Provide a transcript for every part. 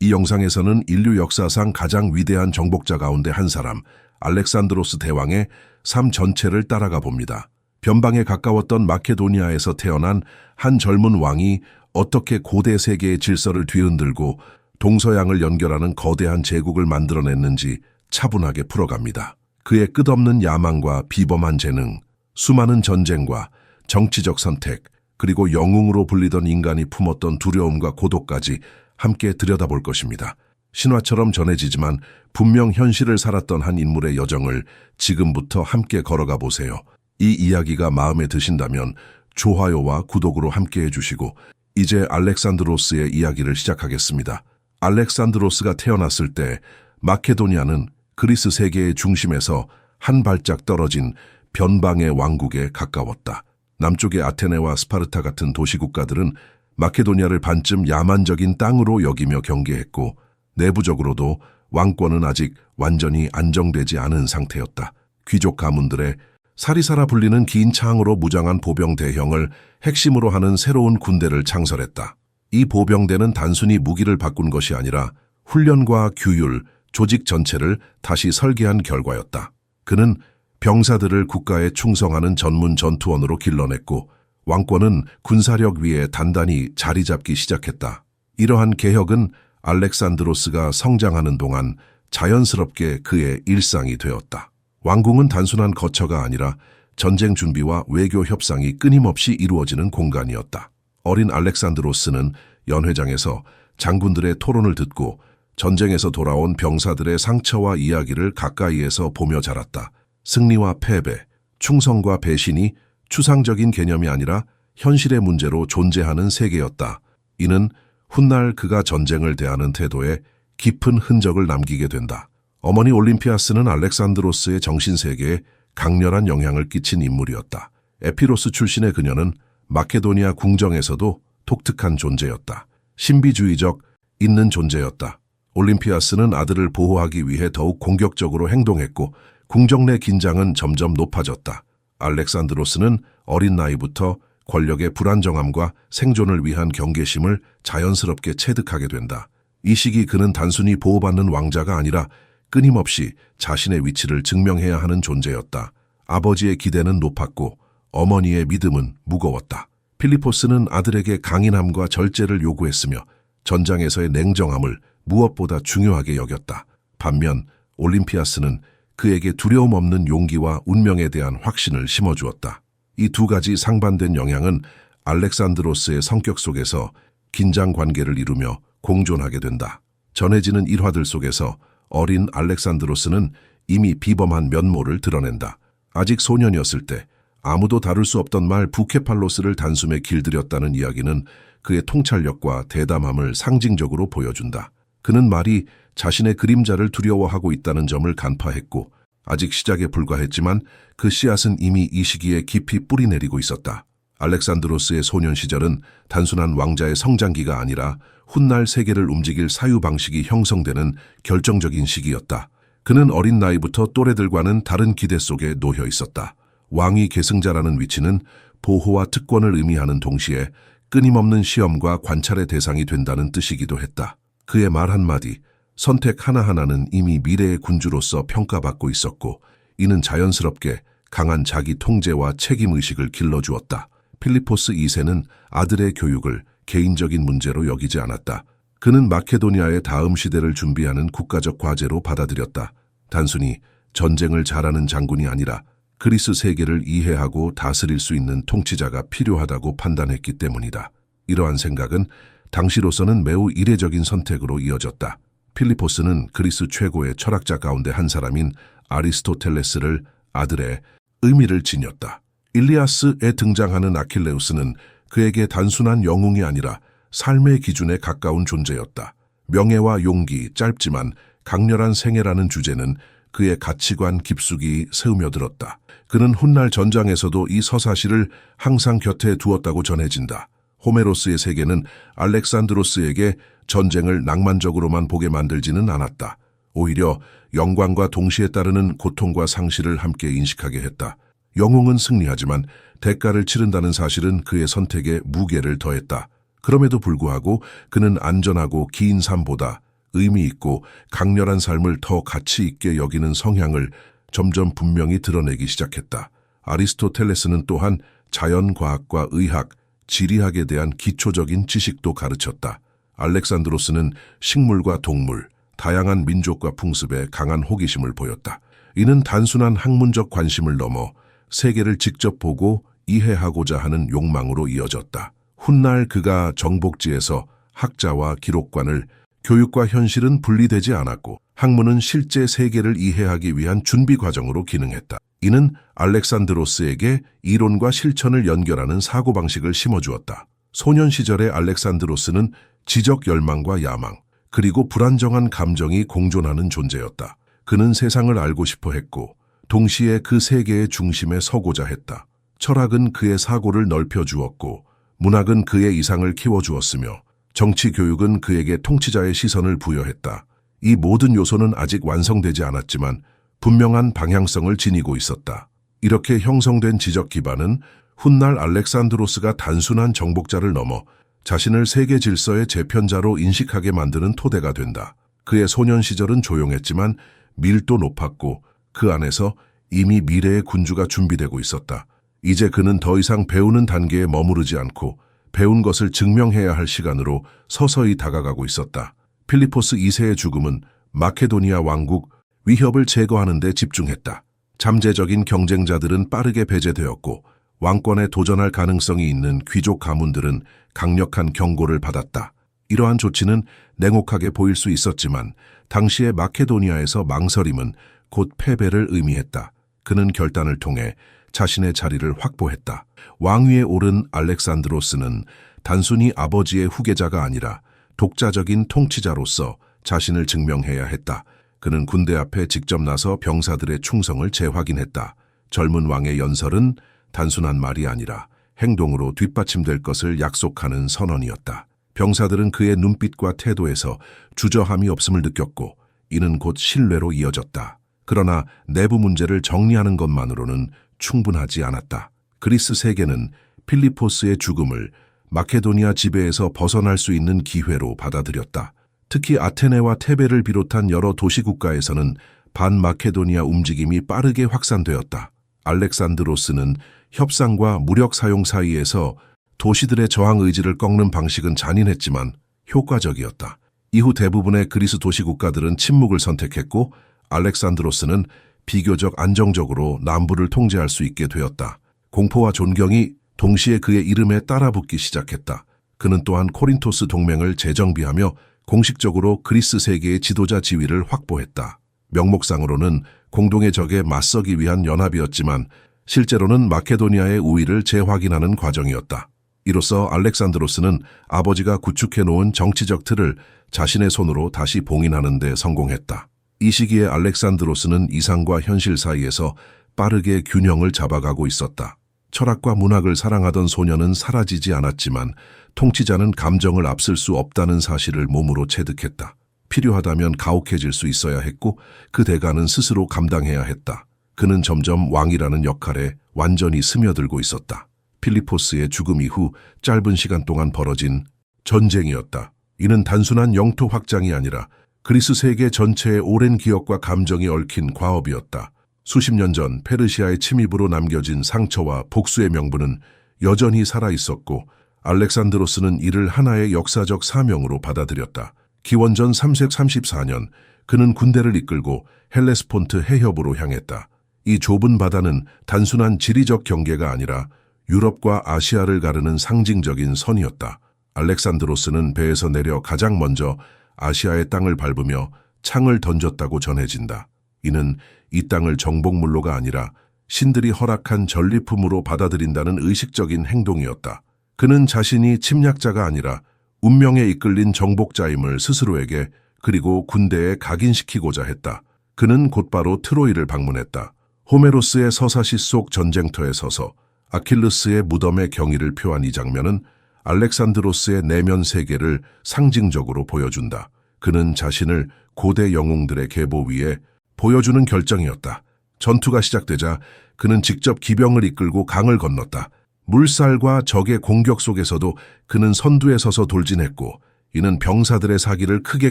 이 영상에서는 인류 역사상 가장 위대한 정복자 가운데 한 사람, 알렉산드로스 대왕의 삶 전체를 따라가 봅니다. 변방에 가까웠던 마케도니아에서 태어난 한 젊은 왕이 어떻게 고대 세계의 질서를 뒤흔들고 동서양을 연결하는 거대한 제국을 만들어냈는지 차분하게 풀어갑니다. 그의 끝없는 야망과 비범한 재능, 수많은 전쟁과 정치적 선택, 그리고 영웅으로 불리던 인간이 품었던 두려움과 고독까지 함께 들여다볼 것입니다. 신화처럼 전해지지만 분명 현실을 살았던 한 인물의 여정을 지금부터 함께 걸어가 보세요. 이 이야기가 마음에 드신다면 좋아요와 구독으로 함께 해주시고 이제 알렉산드로스의 이야기를 시작하겠습니다. 알렉산드로스가 태어났을 때 마케도니아는 그리스 세계의 중심에서 한 발짝 떨어진 변방의 왕국에 가까웠다. 남쪽의 아테네와 스파르타 같은 도시국가들은 마케도니아를 반쯤 야만적인 땅으로 여기며 경계했고 내부적으로도 왕권은 아직 완전히 안정되지 않은 상태였다. 귀족 가문들의 사리사라 불리는 긴 창으로 무장한 보병 대형을 핵심으로 하는 새로운 군대를 창설했다. 이 보병대는 단순히 무기를 바꾼 것이 아니라 훈련과 규율, 조직 전체를 다시 설계한 결과였다. 그는 병사들을 국가에 충성하는 전문 전투원으로 길러냈고 왕권은 군사력 위에 단단히 자리 잡기 시작했다. 이러한 개혁은 알렉산드로스가 성장하는 동안 자연스럽게 그의 일상이 되었다. 왕궁은 단순한 거처가 아니라 전쟁 준비와 외교 협상이 끊임없이 이루어지는 공간이었다. 어린 알렉산드로스는 연회장에서 장군들의 토론을 듣고 전쟁에서 돌아온 병사들의 상처와 이야기를 가까이에서 보며 자랐다. 승리와 패배, 충성과 배신이 추상적인 개념이 아니라 현실의 문제로 존재하는 세계였다. 이는 훗날 그가 전쟁을 대하는 태도에 깊은 흔적을 남기게 된다. 어머니 올림피아스는 알렉산드로스의 정신세계에 강렬한 영향을 끼친 인물이었다. 에피로스 출신의 그녀는 마케도니아 궁정에서도 독특한 존재였다. 신비주의적, 있는 존재였다. 올림피아스는 아들을 보호하기 위해 더욱 공격적으로 행동했고 궁정 내 긴장은 점점 높아졌다. 알렉산드로스는 어린 나이부터 권력의 불안정함과 생존을 위한 경계심을 자연스럽게 체득하게 된다. 이 시기 그는 단순히 보호받는 왕자가 아니라 끊임없이 자신의 위치를 증명해야 하는 존재였다. 아버지의 기대는 높았고 어머니의 믿음은 무거웠다. 필리포스는 아들에게 강인함과 절제를 요구했으며 전장에서의 냉정함을 무엇보다 중요하게 여겼다. 반면 올림피아스는 그에게 두려움 없는 용기와 운명에 대한 확신을 심어주었다. 이 두 가지 상반된 영향은 알렉산드로스의 성격 속에서 긴장 관계를 이루며 공존하게 된다. 전해지는 일화들 속에서 어린 알렉산드로스는 이미 비범한 면모를 드러낸다. 아직 소년이었을 때 아무도 다룰 수 없던 말 부케팔로스를 단숨에 길들였다는 이야기는 그의 통찰력과 대담함을 상징적으로 보여준다. 그는 말이 자신의 그림자를 두려워하고 있다는 점을 간파했고 아직 시작에 불과했지만 그 씨앗은 이미 이 시기에 깊이 뿌리내리고 있었다. 알렉산드로스의 소년 시절은 단순한 왕자의 성장기가 아니라 훗날 세계를 움직일 사유방식이 형성되는 결정적인 시기였다. 그는 어린 나이부터 또래들과는 다른 기대 속에 놓여 있었다. 왕위 계승자라는 위치는 보호와 특권을 의미하는 동시에 끊임없는 시험과 관찰의 대상이 된다는 뜻이기도 했다. 그의 말 한마디, 선택 하나하나는 이미 미래의 군주로서 평가받고 있었고 이는 자연스럽게 강한 자기 통제와 책임의식을 길러주었다. 필리포스 2세는 아들의 교육을 개인적인 문제로 여기지 않았다. 그는 마케도니아의 다음 시대를 준비하는 국가적 과제로 받아들였다. 단순히 전쟁을 잘하는 장군이 아니라 그리스 세계를 이해하고 다스릴 수 있는 통치자가 필요하다고 판단했기 때문이다. 이러한 생각은 당시로서는 매우 이례적인 선택으로 이어졌다. 필리포스는 그리스 최고의 철학자 가운데 한 사람인 아리스토텔레스를 아들의 의미를 지녔다. 일리아스에 등장하는 아킬레우스는 그에게 단순한 영웅이 아니라 삶의 기준에 가까운 존재였다. 명예와 용기, 짧지만 강렬한 생애라는 주제는 그의 가치관 깊숙이 스며들었다. 그는 훗날 전장에서도 이 서사시를 항상 곁에 두었다고 전해진다. 호메로스의 세계는 알렉산드로스에게 전쟁을 낭만적으로만 보게 만들지는 않았다. 오히려 영광과 동시에 따르는 고통과 상실을 함께 인식하게 했다. 영웅은 승리하지만 대가를 치른다는 사실은 그의 선택에 무게를 더했다. 그럼에도 불구하고 그는 안전하고 긴 삶보다 의미 있고 강렬한 삶을 더 가치 있게 여기는 성향을 점점 분명히 드러내기 시작했다. 아리스토텔레스는 또한 자연과학과 의학, 지리학에 대한 기초적인 지식도 가르쳤다. 알렉산드로스는 식물과 동물, 다양한 민족과 풍습에 강한 호기심을 보였다. 이는 단순한 학문적 관심을 넘어 세계를 직접 보고 이해하고자 하는 욕망으로 이어졌다. 훗날 그가 정복지에서 학자와 기록관을 교육과 현실은 분리되지 않았고 학문은 실제 세계를 이해하기 위한 준비 과정으로 기능했다. 이는 알렉산드로스에게 이론과 실천을 연결하는 사고방식을 심어주었다. 소년 시절의 알렉산드로스는 지적 열망과 야망, 그리고 불안정한 감정이 공존하는 존재였다. 그는 세상을 알고 싶어 했고 동시에 그 세계의 중심에 서고자 했다. 철학은 그의 사고를 넓혀주었고 문학은 그의 이상을 키워주었으며 정치 교육은 그에게 통치자의 시선을 부여했다. 이 모든 요소는 아직 완성되지 않았지만 분명한 방향성을 지니고 있었다. 이렇게 형성된 지적 기반은 훗날 알렉산드로스가 단순한 정복자를 넘어 자신을 세계 질서의 재편자로 인식하게 만드는 토대가 된다. 그의 소년 시절은 조용했지만 밀도 높았고 그 안에서 이미 미래의 군주가 준비되고 있었다. 이제 그는 더 이상 배우는 단계에 머무르지 않고 배운 것을 증명해야 할 시간으로 서서히 다가가고 있었다. 필리포스 2세의 죽음은 마케도니아 왕국 위협을 제거하는 데 집중했다. 잠재적인 경쟁자들은 빠르게 배제되었고 왕권에 도전할 가능성이 있는 귀족 가문들은 강력한 경고를 받았다. 이러한 조치는 냉혹하게 보일 수 있었지만 당시의 마케도니아에서 망설임은 곧 패배를 의미했다. 그는 결단을 통해 자신의 자리를 확보했다. 왕위에 오른 알렉산드로스는 단순히 아버지의 후계자가 아니라 독자적인 통치자로서 자신을 증명해야 했다. 그는 군대 앞에 직접 나서 병사들의 충성을 재확인했다. 젊은 왕의 연설은 단순한 말이 아니라 행동으로 뒷받침될 것을 약속하는 선언이었다. 병사들은 그의 눈빛과 태도에서 주저함이 없음을 느꼈고 이는 곧 신뢰로 이어졌다. 그러나 내부 문제를 정리하는 것만으로는 충분하지 않았다. 그리스 세계는 필리포스의 죽음을 마케도니아 지배에서 벗어날 수 있는 기회로 받아들였다. 특히 아테네와 테베를 비롯한 여러 도시 국가에서는 반마케도니아 움직임이 빠르게 확산되었다. 알렉산드로스는 협상과 무력 사용 사이에서 도시들의 저항 의지를 꺾는 방식은 잔인했지만 효과적이었다. 이후 대부분의 그리스 도시 국가들은 침묵을 선택했고 알렉산드로스는 비교적 안정적으로 남부를 통제할 수 있게 되었다. 공포와 존경이 동시에 그의 이름에 따라붙기 시작했다. 그는 또한 코린토스 동맹을 재정비하며 공식적으로 그리스 세계의 지도자 지위를 확보했다. 명목상으로는 공동의 적에 맞서기 위한 연합이었지만 실제로는 마케도니아의 우위를 재확인하는 과정이었다. 이로써 알렉산드로스는 아버지가 구축해놓은 정치적 틀을 자신의 손으로 다시 봉인하는 데 성공했다. 이 시기에 알렉산드로스는 이상과 현실 사이에서 빠르게 균형을 잡아가고 있었다. 철학과 문학을 사랑하던 소년은 사라지지 않았지만 통치자는 감정을 앞설 수 없다는 사실을 몸으로 체득했다. 필요하다면 가혹해질 수 있어야 했고 그 대가는 스스로 감당해야 했다. 그는 점점 왕이라는 역할에 완전히 스며들고 있었다. 필리포스의 죽음 이후 짧은 시간 동안 벌어진 전쟁이었다. 이는 단순한 영토 확장이 아니라 그리스 세계 전체의 오랜 기억과 감정이 얽힌 과업이었다. 수십 년 전 페르시아의 침입으로 남겨진 상처와 복수의 명분은 여전히 살아있었고 알렉산드로스는 이를 하나의 역사적 사명으로 받아들였다. 기원전 334년 그는 군대를 이끌고 헬레스폰트 해협으로 향했다. 이 좁은 바다는 단순한 지리적 경계가 아니라 유럽과 아시아를 가르는 상징적인 선이었다. 알렉산드로스는 배에서 내려 가장 먼저 아시아의 땅을 밟으며 창을 던졌다고 전해진다. 이는 이 땅을 정복물로가 아니라 신들이 허락한 전리품으로 받아들인다는 의식적인 행동이었다. 그는 자신이 침략자가 아니라 운명에 이끌린 정복자임을 스스로에게 그리고 군대에 각인시키고자 했다. 그는 곧바로 트로이를 방문했다. 호메로스의 서사시 속 전쟁터에 서서 아킬레스의 무덤의 경의를 표한 이 장면은 알렉산드로스의 내면 세계를 상징적으로 보여준다. 그는 자신을 고대 영웅들의 계보 위에 보여주는 결정이었다. 전투가 시작되자 그는 직접 기병을 이끌고 강을 건넜다. 물살과 적의 공격 속에서도 그는 선두에 서서 돌진했고 이는 병사들의 사기를 크게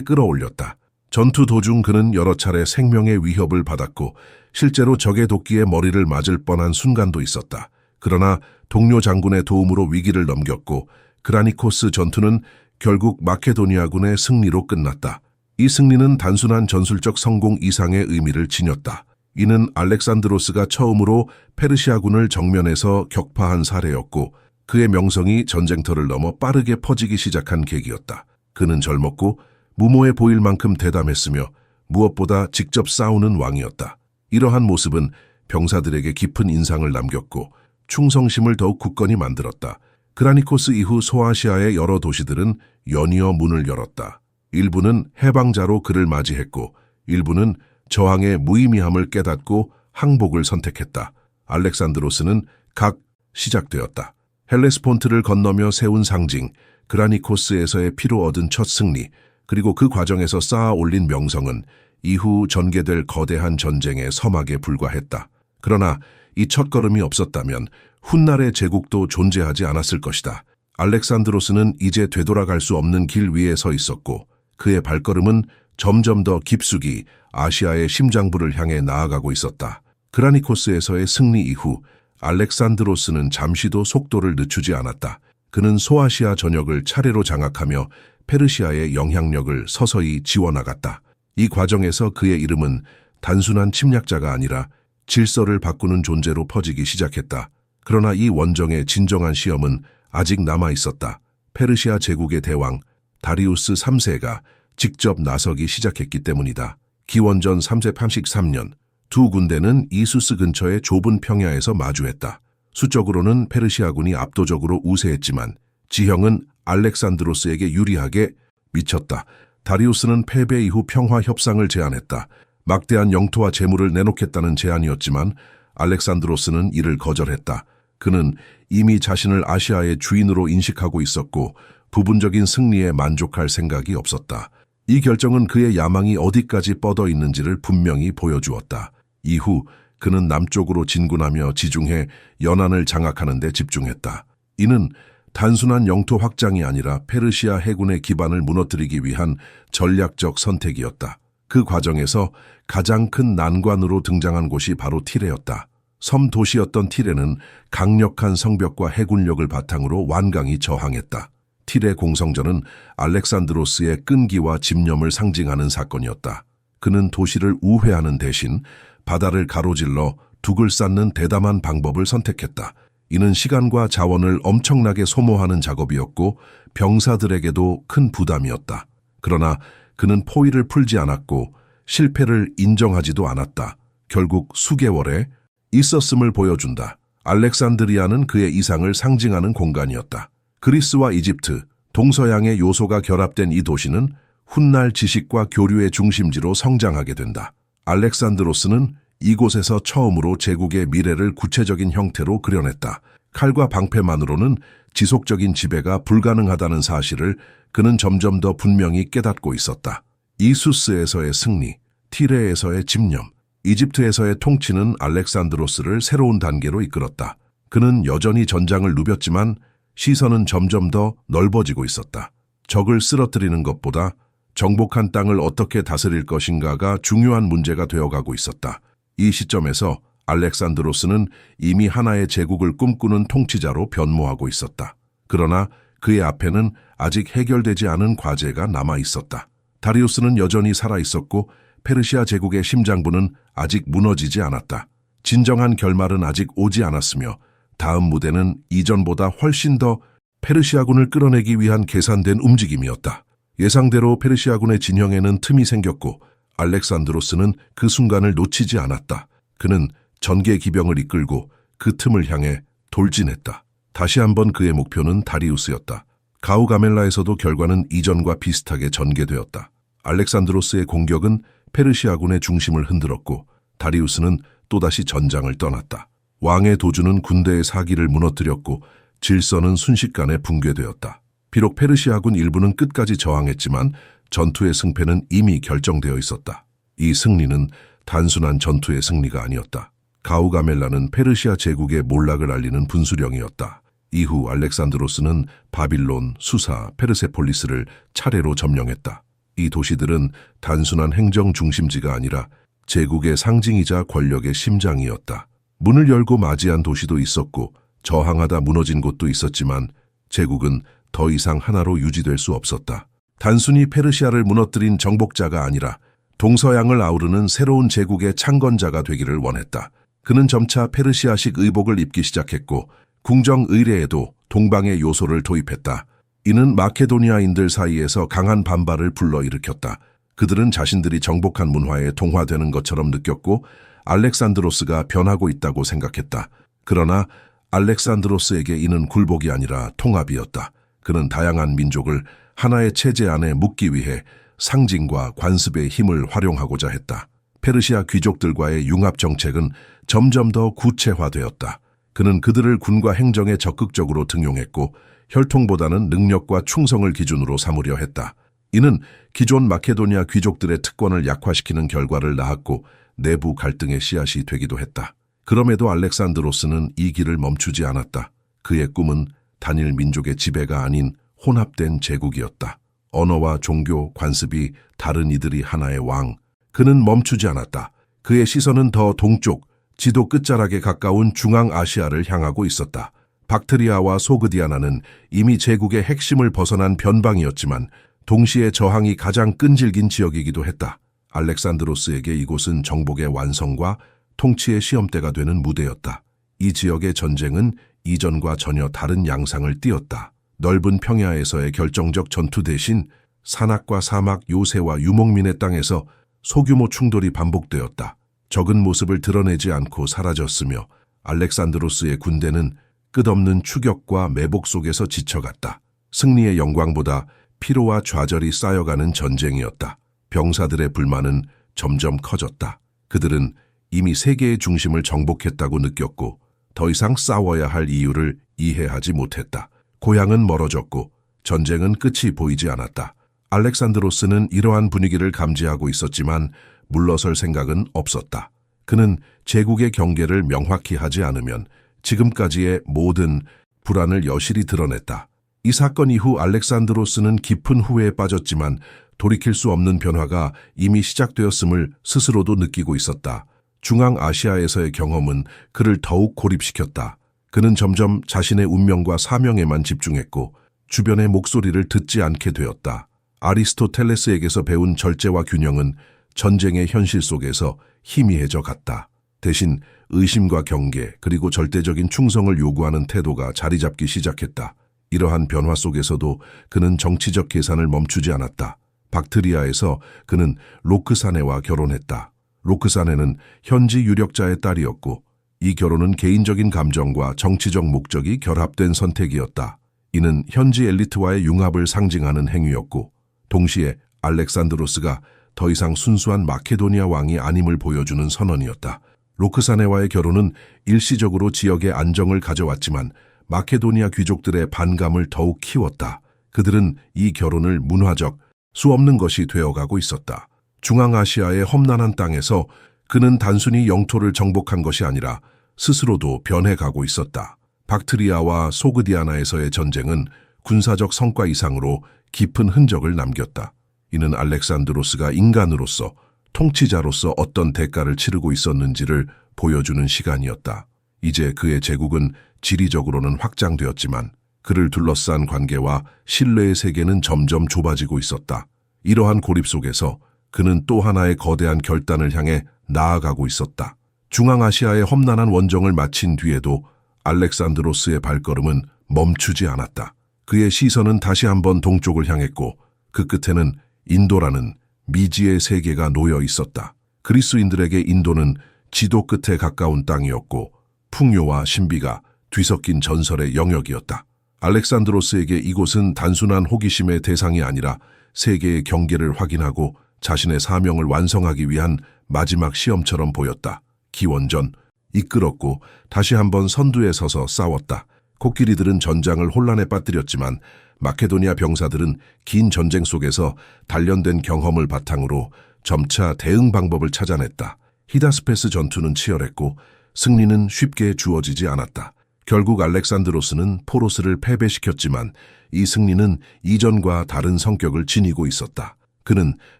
끌어올렸다. 전투 도중 그는 여러 차례 생명의 위협을 받았고 실제로 적의 도끼에 머리를 맞을 뻔한 순간도 있었다. 그러나 동료 장군의 도움으로 위기를 넘겼고 그라니코스 전투는 결국 마케도니아군의 승리로 끝났다. 이 승리는 단순한 전술적 성공 이상의 의미를 지녔다. 이는 알렉산드로스가 처음으로 페르시아군을 정면에서 격파한 사례였고 그의 명성이 전쟁터를 넘어 빠르게 퍼지기 시작한 계기였다. 그는 젊었고 무모해 보일 만큼 대담했으며 무엇보다 직접 싸우는 왕이었다. 이러한 모습은 병사들에게 깊은 인상을 남겼고 충성심을 더욱 굳건히 만들었다. 그라니코스 이후 소아시아의 여러 도시들은 연이어 문을 열었다. 일부는 해방자로 그를 맞이했고 일부는 저항의 무의미함을 깨닫고 항복을 선택했다. 알렉산드로스는 각 시작되었다. 헬레스폰트를 건너며 세운 상징, 그라니코스에서의 피로 얻은 첫 승리, 그리고 그 과정에서 쌓아 올린 명성은 이후 전개될 거대한 전쟁의 서막에 불과했다. 그러나 이 첫걸음이 없었다면 훗날의 제국도 존재하지 않았을 것이다. 알렉산드로스는 이제 되돌아갈 수 없는 길 위에 서 있었고 그의 발걸음은 점점 더 깊숙이 아시아의 심장부를 향해 나아가고 있었다. 그라니코스에서의 승리 이후 알렉산드로스는 잠시도 속도를 늦추지 않았다. 그는 소아시아 전역을 차례로 장악하며 페르시아의 영향력을 서서히 지워나갔다. 이 과정에서 그의 이름은 단순한 침략자가 아니라 질서를 바꾸는 존재로 퍼지기 시작했다. 그러나 이 원정의 진정한 시험은 아직 남아 있었다. 페르시아 제국의 대왕 다리우스 3세가 직접 나서기 시작했기 때문이다. 기원전 383년 두 군대는 이수스 근처의 좁은 평야에서 마주했다. 수적으로는 페르시아군이 압도적으로 우세했지만 지형은 알렉산드로스에게 유리하게 미쳤다. 다리우스는 패배 이후 평화 협상을 제안했다. 막대한 영토와 재물을 내놓겠다는 제안이었지만 알렉산드로스는 이를 거절했다. 그는 이미 자신을 아시아의 주인으로 인식하고 있었고 부분적인 승리에 만족할 생각이 없었다. 이 결정은 그의 야망이 어디까지 뻗어 있는지를 분명히 보여주었다. 이후 그는 남쪽으로 진군하며 지중해 연안을 장악하는 데 집중했다. 이는 단순한 영토 확장이 아니라 페르시아 해군의 기반을 무너뜨리기 위한 전략적 선택이었다. 그 과정에서 가장 큰 난관으로 등장한 곳이 바로 티레였다. 섬 도시였던 티레는 강력한 성벽과 해군력을 바탕으로 완강히 저항했다. 티레 공성전은 알렉산드로스의 끈기와 집념을 상징하는 사건이었다. 그는 도시를 우회하는 대신 바다를 가로질러 둑을 쌓는 대담한 방법을 선택했다. 이는 시간과 자원을 엄청나게 소모하는 작업이었고 병사들에게도 큰 부담이었다. 그러나 그는 포위를 풀지 않았고 실패를 인정하지도 않았다. 결국 수개월에 있었음을 보여준다. 알렉산드리아는 그의 이상을 상징하는 공간이었다. 그리스와 이집트, 동서양의 요소가 결합된 이 도시는 훗날 지식과 교류의 중심지로 성장하게 된다. 알렉산드로스는 이곳에서 처음으로 제국의 미래를 구체적인 형태로 그려냈다. 칼과 방패만으로는 지속적인 지배가 불가능하다는 사실을 그는 점점 더 분명히 깨닫고 있었다. 이수스에서의 승리, 티레에서의 집념, 이집트에서의 통치는 알렉산드로스를 새로운 단계로 이끌었다. 그는 여전히 전장을 누볐지만 시선은 점점 더 넓어지고 있었다. 적을 쓰러뜨리는 것보다 정복한 땅을 어떻게 다스릴 것인가가 중요한 문제가 되어가고 있었다. 이 시점에서 알렉산드로스는 이미 하나의 제국을 꿈꾸는 통치자로 변모하고 있었다. 그러나 그의 앞에는 아직 해결되지 않은 과제가 남아 있었다. 다리우스는 여전히 살아있었고 페르시아 제국의 심장부는 아직 무너지지 않았다. 진정한 결말은 아직 오지 않았으며 다음 무대는 이전보다 훨씬 더 페르시아군을 끌어내기 위한 계산된 움직임이었다. 예상대로 페르시아군의 진영에는 틈이 생겼고 알렉산드로스는 그 순간을 놓치지 않았다. 그는 전개 기병을 이끌고 그 틈을 향해 돌진했다. 다시 한번 그의 목표는 다리우스였다. 가우가멜라에서도 결과는 이전과 비슷하게 전개되었다. 알렉산드로스의 공격은 페르시아군의 중심을 흔들었고 다리우스는 또다시 전장을 떠났다. 왕의 도주는 군대의 사기를 무너뜨렸고 질서는 순식간에 붕괴되었다. 비록 페르시아군 일부는 끝까지 저항했지만 전투의 승패는 이미 결정되어 있었다. 이 승리는 단순한 전투의 승리가 아니었다. 가우가멜라는 페르시아 제국의 몰락을 알리는 분수령이었다. 이후 알렉산드로스는 바빌론, 수사, 페르세폴리스를 차례로 점령했다. 이 도시들은 단순한 행정 중심지가 아니라 제국의 상징이자 권력의 심장이었다. 문을 열고 맞이한 도시도 있었고 저항하다 무너진 곳도 있었지만 제국은 더 이상 하나로 유지될 수 없었다. 단순히 페르시아를 무너뜨린 정복자가 아니라 동서양을 아우르는 새로운 제국의 창건자가 되기를 원했다. 그는 점차 페르시아식 의복을 입기 시작했고 궁정 의례에도 동방의 요소를 도입했다. 이는 마케도니아인들 사이에서 강한 반발을 불러일으켰다. 그들은 자신들이 정복한 문화에 동화되는 것처럼 느꼈고 알렉산드로스가 변하고 있다고 생각했다. 그러나 알렉산드로스에게 이는 굴복이 아니라 통합이었다. 그는 다양한 민족을 하나의 체제 안에 묶기 위해 상징과 관습의 힘을 활용하고자 했다. 페르시아 귀족들과의 융합 정책은 점점 더 구체화되었다. 그는 그들을 군과 행정에 적극적으로 등용했고 혈통보다는 능력과 충성을 기준으로 삼으려 했다. 이는 기존 마케도니아 귀족들의 특권을 약화시키는 결과를 낳았고 내부 갈등의 씨앗이 되기도 했다. 그럼에도 알렉산드로스는 이 길을 멈추지 않았다. 그의 꿈은 단일 민족의 지배가 아닌 혼합된 제국이었다. 언어와 종교, 관습이 다른 이들이 하나의 왕. 그는 멈추지 않았다. 그의 시선은 더 동쪽, 지도 끝자락에 가까운 중앙아시아를 향하고 있었다. 박트리아와 소그디아나는 이미 제국의 핵심을 벗어난 변방이었지만 동시에 저항이 가장 끈질긴 지역이기도 했다. 알렉산드로스에게 이곳은 정복의 완성과 통치의 시험대가 되는 무대였다. 이 지역의 전쟁은 이전과 전혀 다른 양상을 띠었다. 넓은 평야에서의 결정적 전투 대신 산악과 사막, 요새와 유목민의 땅에서 소규모 충돌이 반복되었다. 적은 모습을 드러내지 않고 사라졌으며 알렉산드로스의 군대는 끝없는 추격과 매복 속에서 지쳐갔다. 승리의 영광보다 피로와 좌절이 쌓여가는 전쟁이었다. 병사들의 불만은 점점 커졌다. 그들은 이미 세계의 중심을 정복했다고 느꼈고 더 이상 싸워야 할 이유를 이해하지 못했다. 고향은 멀어졌고 전쟁은 끝이 보이지 않았다. 알렉산드로스는 이러한 분위기를 감지하고 있었지만 물러설 생각은 없었다. 그는 제국의 경계를 명확히 하지 않으면 지금까지의 모든 불안을 여실히 드러냈다. 이 사건 이후 알렉산드로스는 깊은 후회에 빠졌지만 돌이킬 수 없는 변화가 이미 시작되었음을 스스로도 느끼고 있었다. 중앙아시아에서의 경험은 그를 더욱 고립시켰다. 그는 점점 자신의 운명과 사명에만 집중했고 주변의 목소리를 듣지 않게 되었다. 아리스토텔레스에게서 배운 절제와 균형은 전쟁의 현실 속에서 희미해져 갔다. 대신 의심과 경계 그리고 절대적인 충성을 요구하는 태도가 자리 잡기 시작했다. 이러한 변화 속에서도 그는 정치적 계산을 멈추지 않았다. 박트리아에서 그는 로크사네와 결혼했다. 로크사네는 현지 유력자의 딸이었고 이 결혼은 개인적인 감정과 정치적 목적이 결합된 선택이었다. 이는 현지 엘리트와의 융합을 상징하는 행위였고 동시에 알렉산드로스가 더 이상 순수한 마케도니아 왕이 아님을 보여주는 선언이었다. 로크사네와의 결혼은 일시적으로 지역의 안정을 가져왔지만 마케도니아 귀족들의 반감을 더욱 키웠다. 그들은 이 결혼을 문화적, 수없는 것이 되어가고 있었다. 중앙아시아의 험난한 땅에서 그는 단순히 영토를 정복한 것이 아니라 스스로도 변해가고 있었다. 박트리아와 소그디아나에서의 전쟁은 군사적 성과 이상으로 깊은 흔적을 남겼다. 이는 알렉산드로스가 인간으로서, 통치자로서 어떤 대가를 치르고 있었는지를 보여주는 시간이었다. 이제 그의 제국은 지리적으로는 확장되었지만 그를 둘러싼 관계와 신뢰의 세계는 점점 좁아지고 있었다. 이러한 고립 속에서 그는 또 하나의 거대한 결단을 향해 나아가고 있었다. 중앙아시아의 험난한 원정을 마친 뒤에도 알렉산드로스의 발걸음은 멈추지 않았다. 그의 시선은 다시 한번 동쪽을 향했고 그 끝에는 인도라는 미지의 세계가 놓여 있었다. 그리스인들에게 인도는 지도 끝에 가까운 땅이었고 풍요와 신비가 뒤섞인 전설의 영역이었다. 알렉산드로스에게 이곳은 단순한 호기심의 대상이 아니라 세계의 경계를 확인하고 자신의 사명을 완성하기 위한 마지막 시험처럼 보였다. 기원전, 이끌었고 다시 한번 선두에 서서 싸웠다. 코끼리들은 전장을 혼란에 빠뜨렸지만 마케도니아 병사들은 긴 전쟁 속에서 단련된 경험을 바탕으로 점차 대응 방법을 찾아냈다. 히다스페스 전투는 치열했고 승리는 쉽게 주어지지 않았다. 결국 알렉산드로스는 포로스를 패배시켰지만 이 승리는 이전과 다른 성격을 지니고 있었다. 그는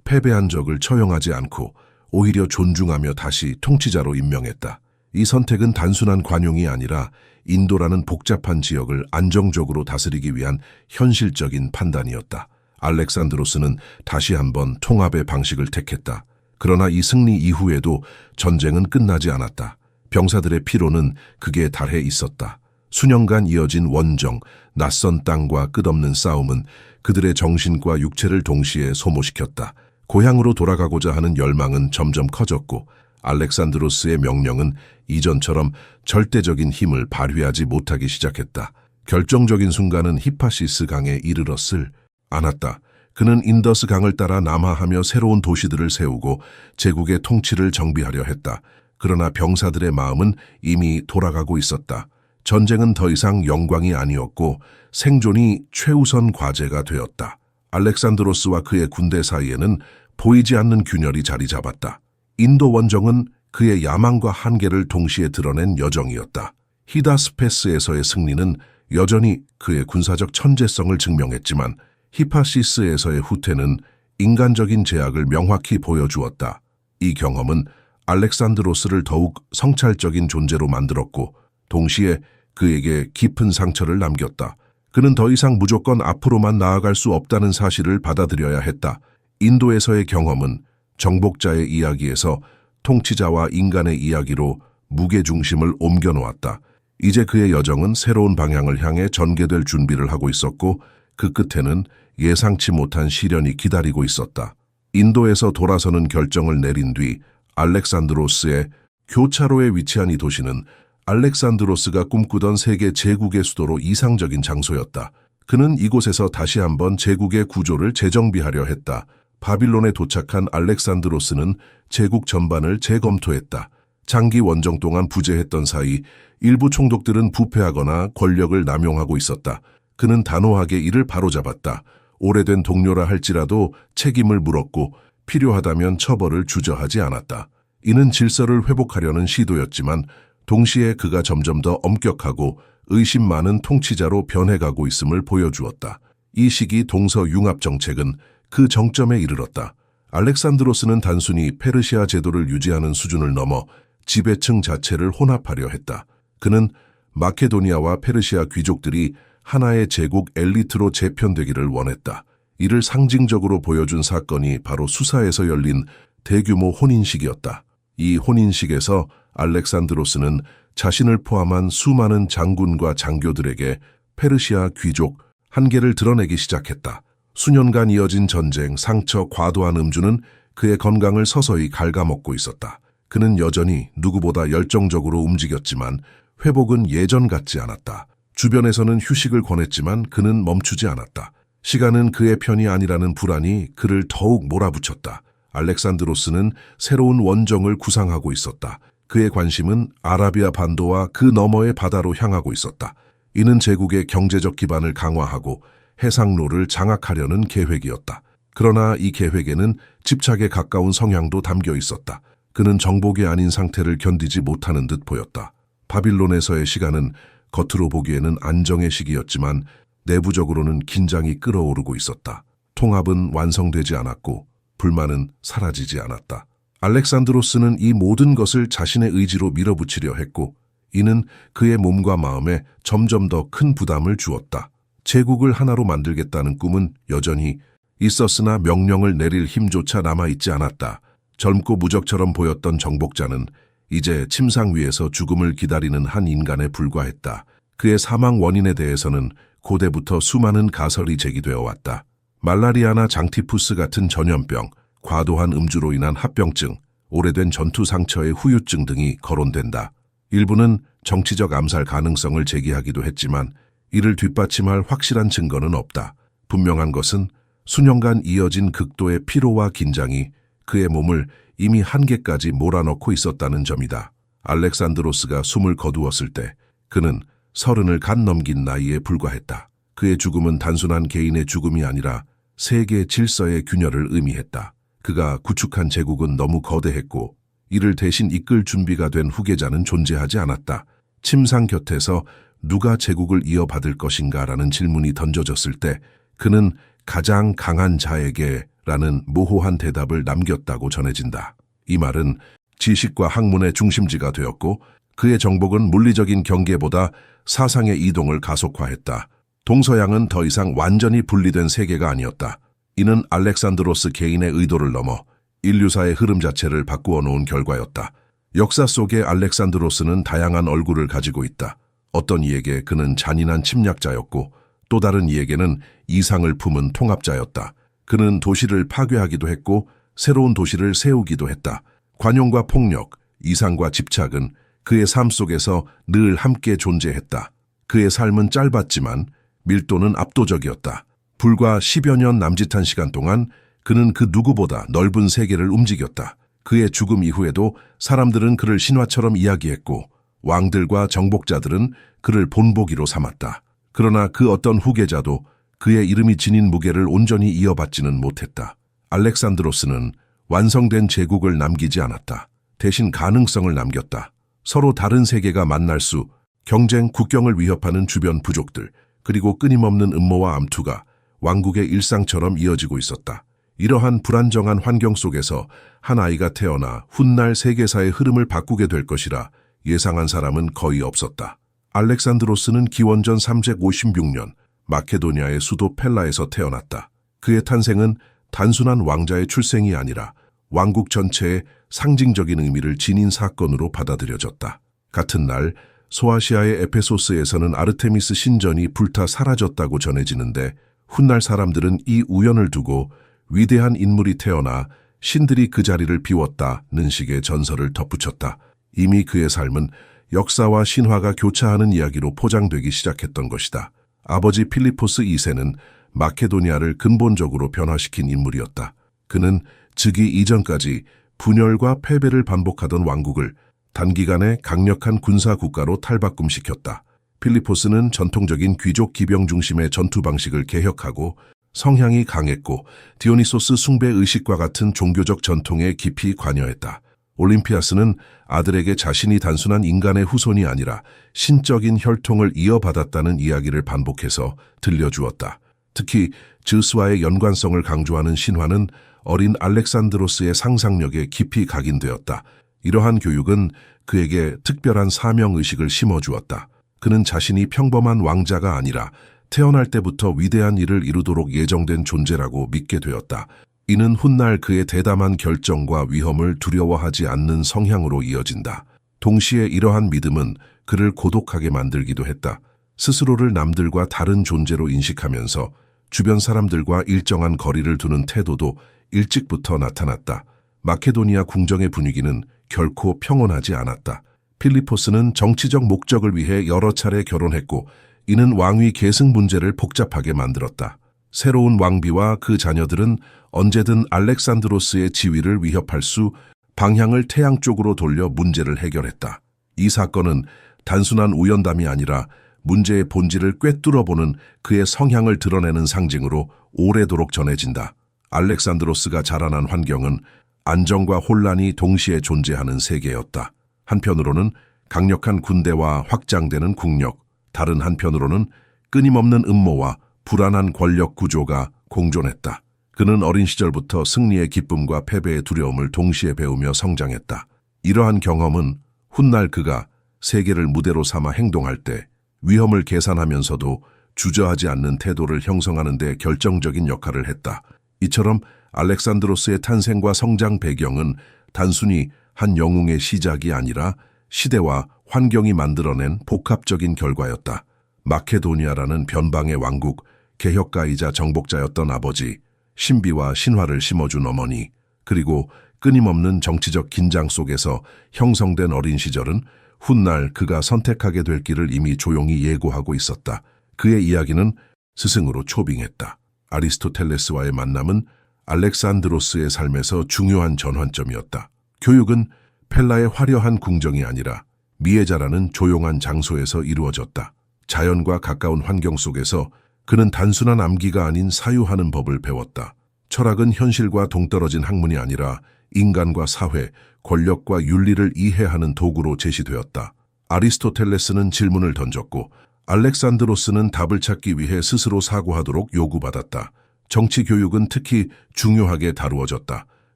패배한 적을 처형하지 않고 오히려 존중하며 다시 통치자로 임명했다. 이 선택은 단순한 관용이 아니라 인도라는 복잡한 지역을 안정적으로 다스리기 위한 현실적인 판단이었다. 알렉산드로스는 다시 한번 통합의 방식을 택했다. 그러나 이 승리 이후에도 전쟁은 끝나지 않았다. 병사들의 피로는 극에 달해 있었다. 수년간 이어진 원정, 낯선 땅과 끝없는 싸움은 그들의 정신과 육체를 동시에 소모시켰다. 고향으로 돌아가고자 하는 열망은 점점 커졌고 알렉산드로스의 명령은 이전처럼 절대적인 힘을 발휘하지 못하기 시작했다. 결정적인 순간은 히파시스 강에 이르렀을 않았다. 그는 인더스 강을 따라 남하하며 새로운 도시들을 세우고 제국의 통치를 정비하려 했다. 그러나 병사들의 마음은 이미 돌아가고 있었다. 전쟁은 더 이상 영광이 아니었고 생존이 최우선 과제가 되었다. 알렉산드로스와 그의 군대 사이에는 보이지 않는 균열이 자리 잡았다. 인도 원정은 그의 야망과 한계를 동시에 드러낸 여정이었다. 히다스페스에서의 승리는 여전히 그의 군사적 천재성을 증명했지만 히파시스에서의 후퇴는 인간적인 제약을 명확히 보여주었다. 이 경험은 알렉산드로스를 더욱 성찰적인 존재로 만들었고 동시에 그에게 깊은 상처를 남겼다. 그는 더 이상 무조건 앞으로만 나아갈 수 없다는 사실을 받아들여야 했다. 인도에서의 경험은 정복자의 이야기에서 통치자와 인간의 이야기로 무게중심을 옮겨놓았다. 이제 그의 여정은 새로운 방향을 향해 전개될 준비를 하고 있었고 그 끝에는 예상치 못한 시련이 기다리고 있었다. 인도에서 돌아서는 결정을 내린 뒤 알렉산드로스의 교차로에 위치한 이 도시는 알렉산드로스가 꿈꾸던 세계 제국의 수도로 이상적인 장소였다. 그는 이곳에서 다시 한번 제국의 구조를 재정비하려 했다. 바빌론에 도착한 알렉산드로스는 제국 전반을 재검토했다. 장기 원정 동안 부재했던 사이 일부 총독들은 부패하거나 권력을 남용하고 있었다. 그는 단호하게 이를 바로잡았다. 오래된 동료라 할지라도 책임을 물었고 필요하다면 처벌을 주저하지 않았다. 이는 질서를 회복하려는 시도였지만 동시에 그가 점점 더 엄격하고 의심 많은 통치자로 변해가고 있음을 보여주었다. 이 시기 동서융합 정책은 그 정점에 이르렀다. 알렉산드로스는 단순히 페르시아 제도를 유지하는 수준을 넘어 지배층 자체를 혼합하려 했다. 그는 마케도니아와 페르시아 귀족들이 하나의 제국 엘리트로 재편되기를 원했다. 이를 상징적으로 보여준 사건이 바로 수사에서 열린 대규모 혼인식이었다. 이 혼인식에서 알렉산드로스는 자신을 포함한 수많은 장군과 장교들에게 페르시아 귀족 한계를 드러내기 시작했다. 수년간 이어진 전쟁, 상처, 과도한 음주는 그의 건강을 서서히 갉아먹고 있었다. 그는 여전히 누구보다 열정적으로 움직였지만 회복은 예전 같지 않았다. 주변에서는 휴식을 권했지만 그는 멈추지 않았다. 시간은 그의 편이 아니라는 불안이 그를 더욱 몰아붙였다. 알렉산드로스는 새로운 원정을 구상하고 있었다. 그의 관심은 아라비아 반도와 그 너머의 바다로 향하고 있었다. 이는 제국의 경제적 기반을 강화하고 해상로를 장악하려는 계획이었다. 그러나 이 계획에는 집착에 가까운 성향도 담겨 있었다. 그는 정복이 아닌 상태를 견디지 못하는 듯 보였다. 바빌론에서의 시간은 겉으로 보기에는 안정의 시기였지만 내부적으로는 긴장이 끓어오르고 있었다. 통합은 완성되지 않았고 불만은 사라지지 않았다. 알렉산드로스는 이 모든 것을 자신의 의지로 밀어붙이려 했고 이는 그의 몸과 마음에 점점 더 큰 부담을 주었다. 제국을 하나로 만들겠다는 꿈은 여전히 있었으나 명령을 내릴 힘조차 남아있지 않았다. 젊고 무적처럼 보였던 정복자는 이제 침상 위에서 죽음을 기다리는 한 인간에 불과했다. 그의 사망 원인에 대해서는 고대부터 수많은 가설이 제기되어 왔다. 말라리아나 장티푸스 같은 전염병, 과도한 음주로 인한 합병증, 오래된 전투 상처의 후유증 등이 거론된다. 일부는 정치적 암살 가능성을 제기하기도 했지만 이를 뒷받침할 확실한 증거는 없다. 분명한 것은 수년간 이어진 극도의 피로와 긴장이 그의 몸을 이미 한계까지 몰아넣고 있었다는 점이다. 알렉산드로스가 숨을 거두었을 때 그는 30을 갓 넘긴 나이에 불과했다. 그의 죽음은 단순한 개인의 죽음이 아니라 세계 질서의 균열을 의미했다. 그가 구축한 제국은 너무 거대했고 이를 대신 이끌 준비가 된 후계자는 존재하지 않았다. 침상 곁에서 누가 제국을 이어받을 것인가라는 질문이 던져졌을 때 그는 가장 강한 자에게라는 모호한 대답을 남겼다고 전해진다. 이 말은 지식과 학문의 중심지가 되었고 그의 정복은 물리적인 경계보다 사상의 이동을 가속화했다. 동서양은 더 이상 완전히 분리된 세계가 아니었다. 이는 알렉산드로스 개인의 의도를 넘어 인류사의 흐름 자체를 바꾸어 놓은 결과였다. 역사 속에 알렉산드로스는 다양한 얼굴을 가지고 있다. 어떤 이에게 그는 잔인한 침략자였고 또 다른 이에게는 이상을 품은 통합자였다. 그는 도시를 파괴하기도 했고 새로운 도시를 세우기도 했다. 관용과 폭력, 이상과 집착은 그의 삶 속에서 늘 함께 존재했다. 그의 삶은 짧았지만 밀도는 압도적이었다. 불과 10여 년 남짓한 시간 동안 그는 그 누구보다 넓은 세계를 움직였다. 그의 죽음 이후에도 사람들은 그를 신화처럼 이야기했고 왕들과 정복자들은 그를 본보기로 삼았다. 그러나 그 어떤 후계자도 그의 이름이 지닌 무게를 온전히 이어받지는 못했다. 알렉산드로스는 완성된 제국을 남기지 않았다. 대신 가능성을 남겼다. 서로 다른 세계가 만날 수, 경쟁, 국경을 위협하는 주변 부족들, 그리고 끊임없는 음모와 암투가 왕국의 일상처럼 이어지고 있었다. 이러한 불안정한 환경 속에서 한 아이가 태어나 훗날 세계사의 흐름을 바꾸게 될 것이라 예상한 사람은 거의 없었다. 알렉산드로스는 기원전 356년 마케도니아의 수도 펠라에서 태어났다. 그의 탄생은 단순한 왕자의 출생이 아니라 왕국 전체의 상징적인 의미를 지닌 사건으로 받아들여졌다. 같은 날 소아시아의 에페소스에서는 아르테미스 신전이 불타 사라졌다고 전해지는데 훗날 사람들은 이 우연을 두고 위대한 인물이 태어나 신들이 그 자리를 비웠다는 식의 전설을 덧붙였다. 이미 그의 삶은 역사와 신화가 교차하는 이야기로 포장되기 시작했던 것이다. 아버지 필리포스 2세는 마케도니아를 근본적으로 변화시킨 인물이었다. 그는 즉위 이전까지 분열과 패배를 반복하던 왕국을 단기간에 강력한 군사 국가로 탈바꿈시켰다. 필리포스는 전통적인 귀족 기병 중심의 전투 방식을 개혁하고 성향이 강했고 디오니소스 숭배 의식과 같은 종교적 전통에 깊이 관여했다. 올림피아스는 아들에게 자신이 단순한 인간의 후손이 아니라 신적인 혈통을 이어받았다는 이야기를 반복해서 들려주었다. 특히 즈우스와의 연관성을 강조하는 신화는 어린 알렉산드로스의 상상력에 깊이 각인되었다. 이러한 교육은 그에게 특별한 사명의식을 심어주었다. 그는 자신이 평범한 왕자가 아니라 태어날 때부터 위대한 일을 이루도록 예정된 존재라고 믿게 되었다. 이는 훗날 그의 대담한 결정과 위험을 두려워하지 않는 성향으로 이어진다. 동시에 이러한 믿음은 그를 고독하게 만들기도 했다. 스스로를 남들과 다른 존재로 인식하면서 주변 사람들과 일정한 거리를 두는 태도도 일찍부터 나타났다. 마케도니아 궁정의 분위기는 결코 평온하지 않았다. 필리포스는 정치적 목적을 위해 여러 차례 결혼했고 이는 왕위 계승 문제를 복잡하게 만들었다. 새로운 왕비와 그 자녀들은 언제든 알렉산드로스의 지위를 위협할 수 방향을 태양 쪽으로 돌려 문제를 해결했다. 이 사건은 단순한 우연담이 아니라 문제의 본질을 꿰뚫어보는 그의 성향을 드러내는 상징으로 오래도록 전해진다. 알렉산드로스가 자라난 환경은 안정과 혼란이 동시에 존재하는 세계였다. 한편으로는 강력한 군대와 확장되는 국력, 다른 한편으로는 끊임없는 음모와 불안한 권력 구조가 공존했다. 그는 어린 시절부터 승리의 기쁨과 패배의 두려움을 동시에 배우며 성장했다. 이러한 경험은 훗날 그가 세계를 무대로 삼아 행동할 때 위험을 계산하면서도 주저하지 않는 태도를 형성하는 데 결정적인 역할을 했다. 이처럼 알렉산드로스의 탄생과 성장 배경은 단순히 한 영웅의 시작이 아니라 시대와 환경이 만들어낸 복합적인 결과였다. 마케도니아라는 변방의 왕국, 개혁가이자 정복자였던 아버지, 신비와 신화를 심어준 어머니, 그리고 끊임없는 정치적 긴장 속에서 형성된 어린 시절은 훗날 그가 선택하게 될 길을 이미 조용히 예고하고 있었다. 그의 이야기는 스승으로 초빙했다. 아리스토텔레스와의 만남은 알렉산드로스의 삶에서 중요한 전환점이었다. 교육은 펠라의 화려한 궁정이 아니라 미에자라는 조용한 장소에서 이루어졌다. 자연과 가까운 환경 속에서 그는 단순한 암기가 아닌 사유하는 법을 배웠다. 철학은 현실과 동떨어진 학문이 아니라 인간과 사회, 권력과 윤리를 이해하는 도구로 제시되었다. 아리스토텔레스는 질문을 던졌고 알렉산드로스는 답을 찾기 위해 스스로 사고하도록 요구받았다. 정치 교육은 특히 중요하게 다루어졌다.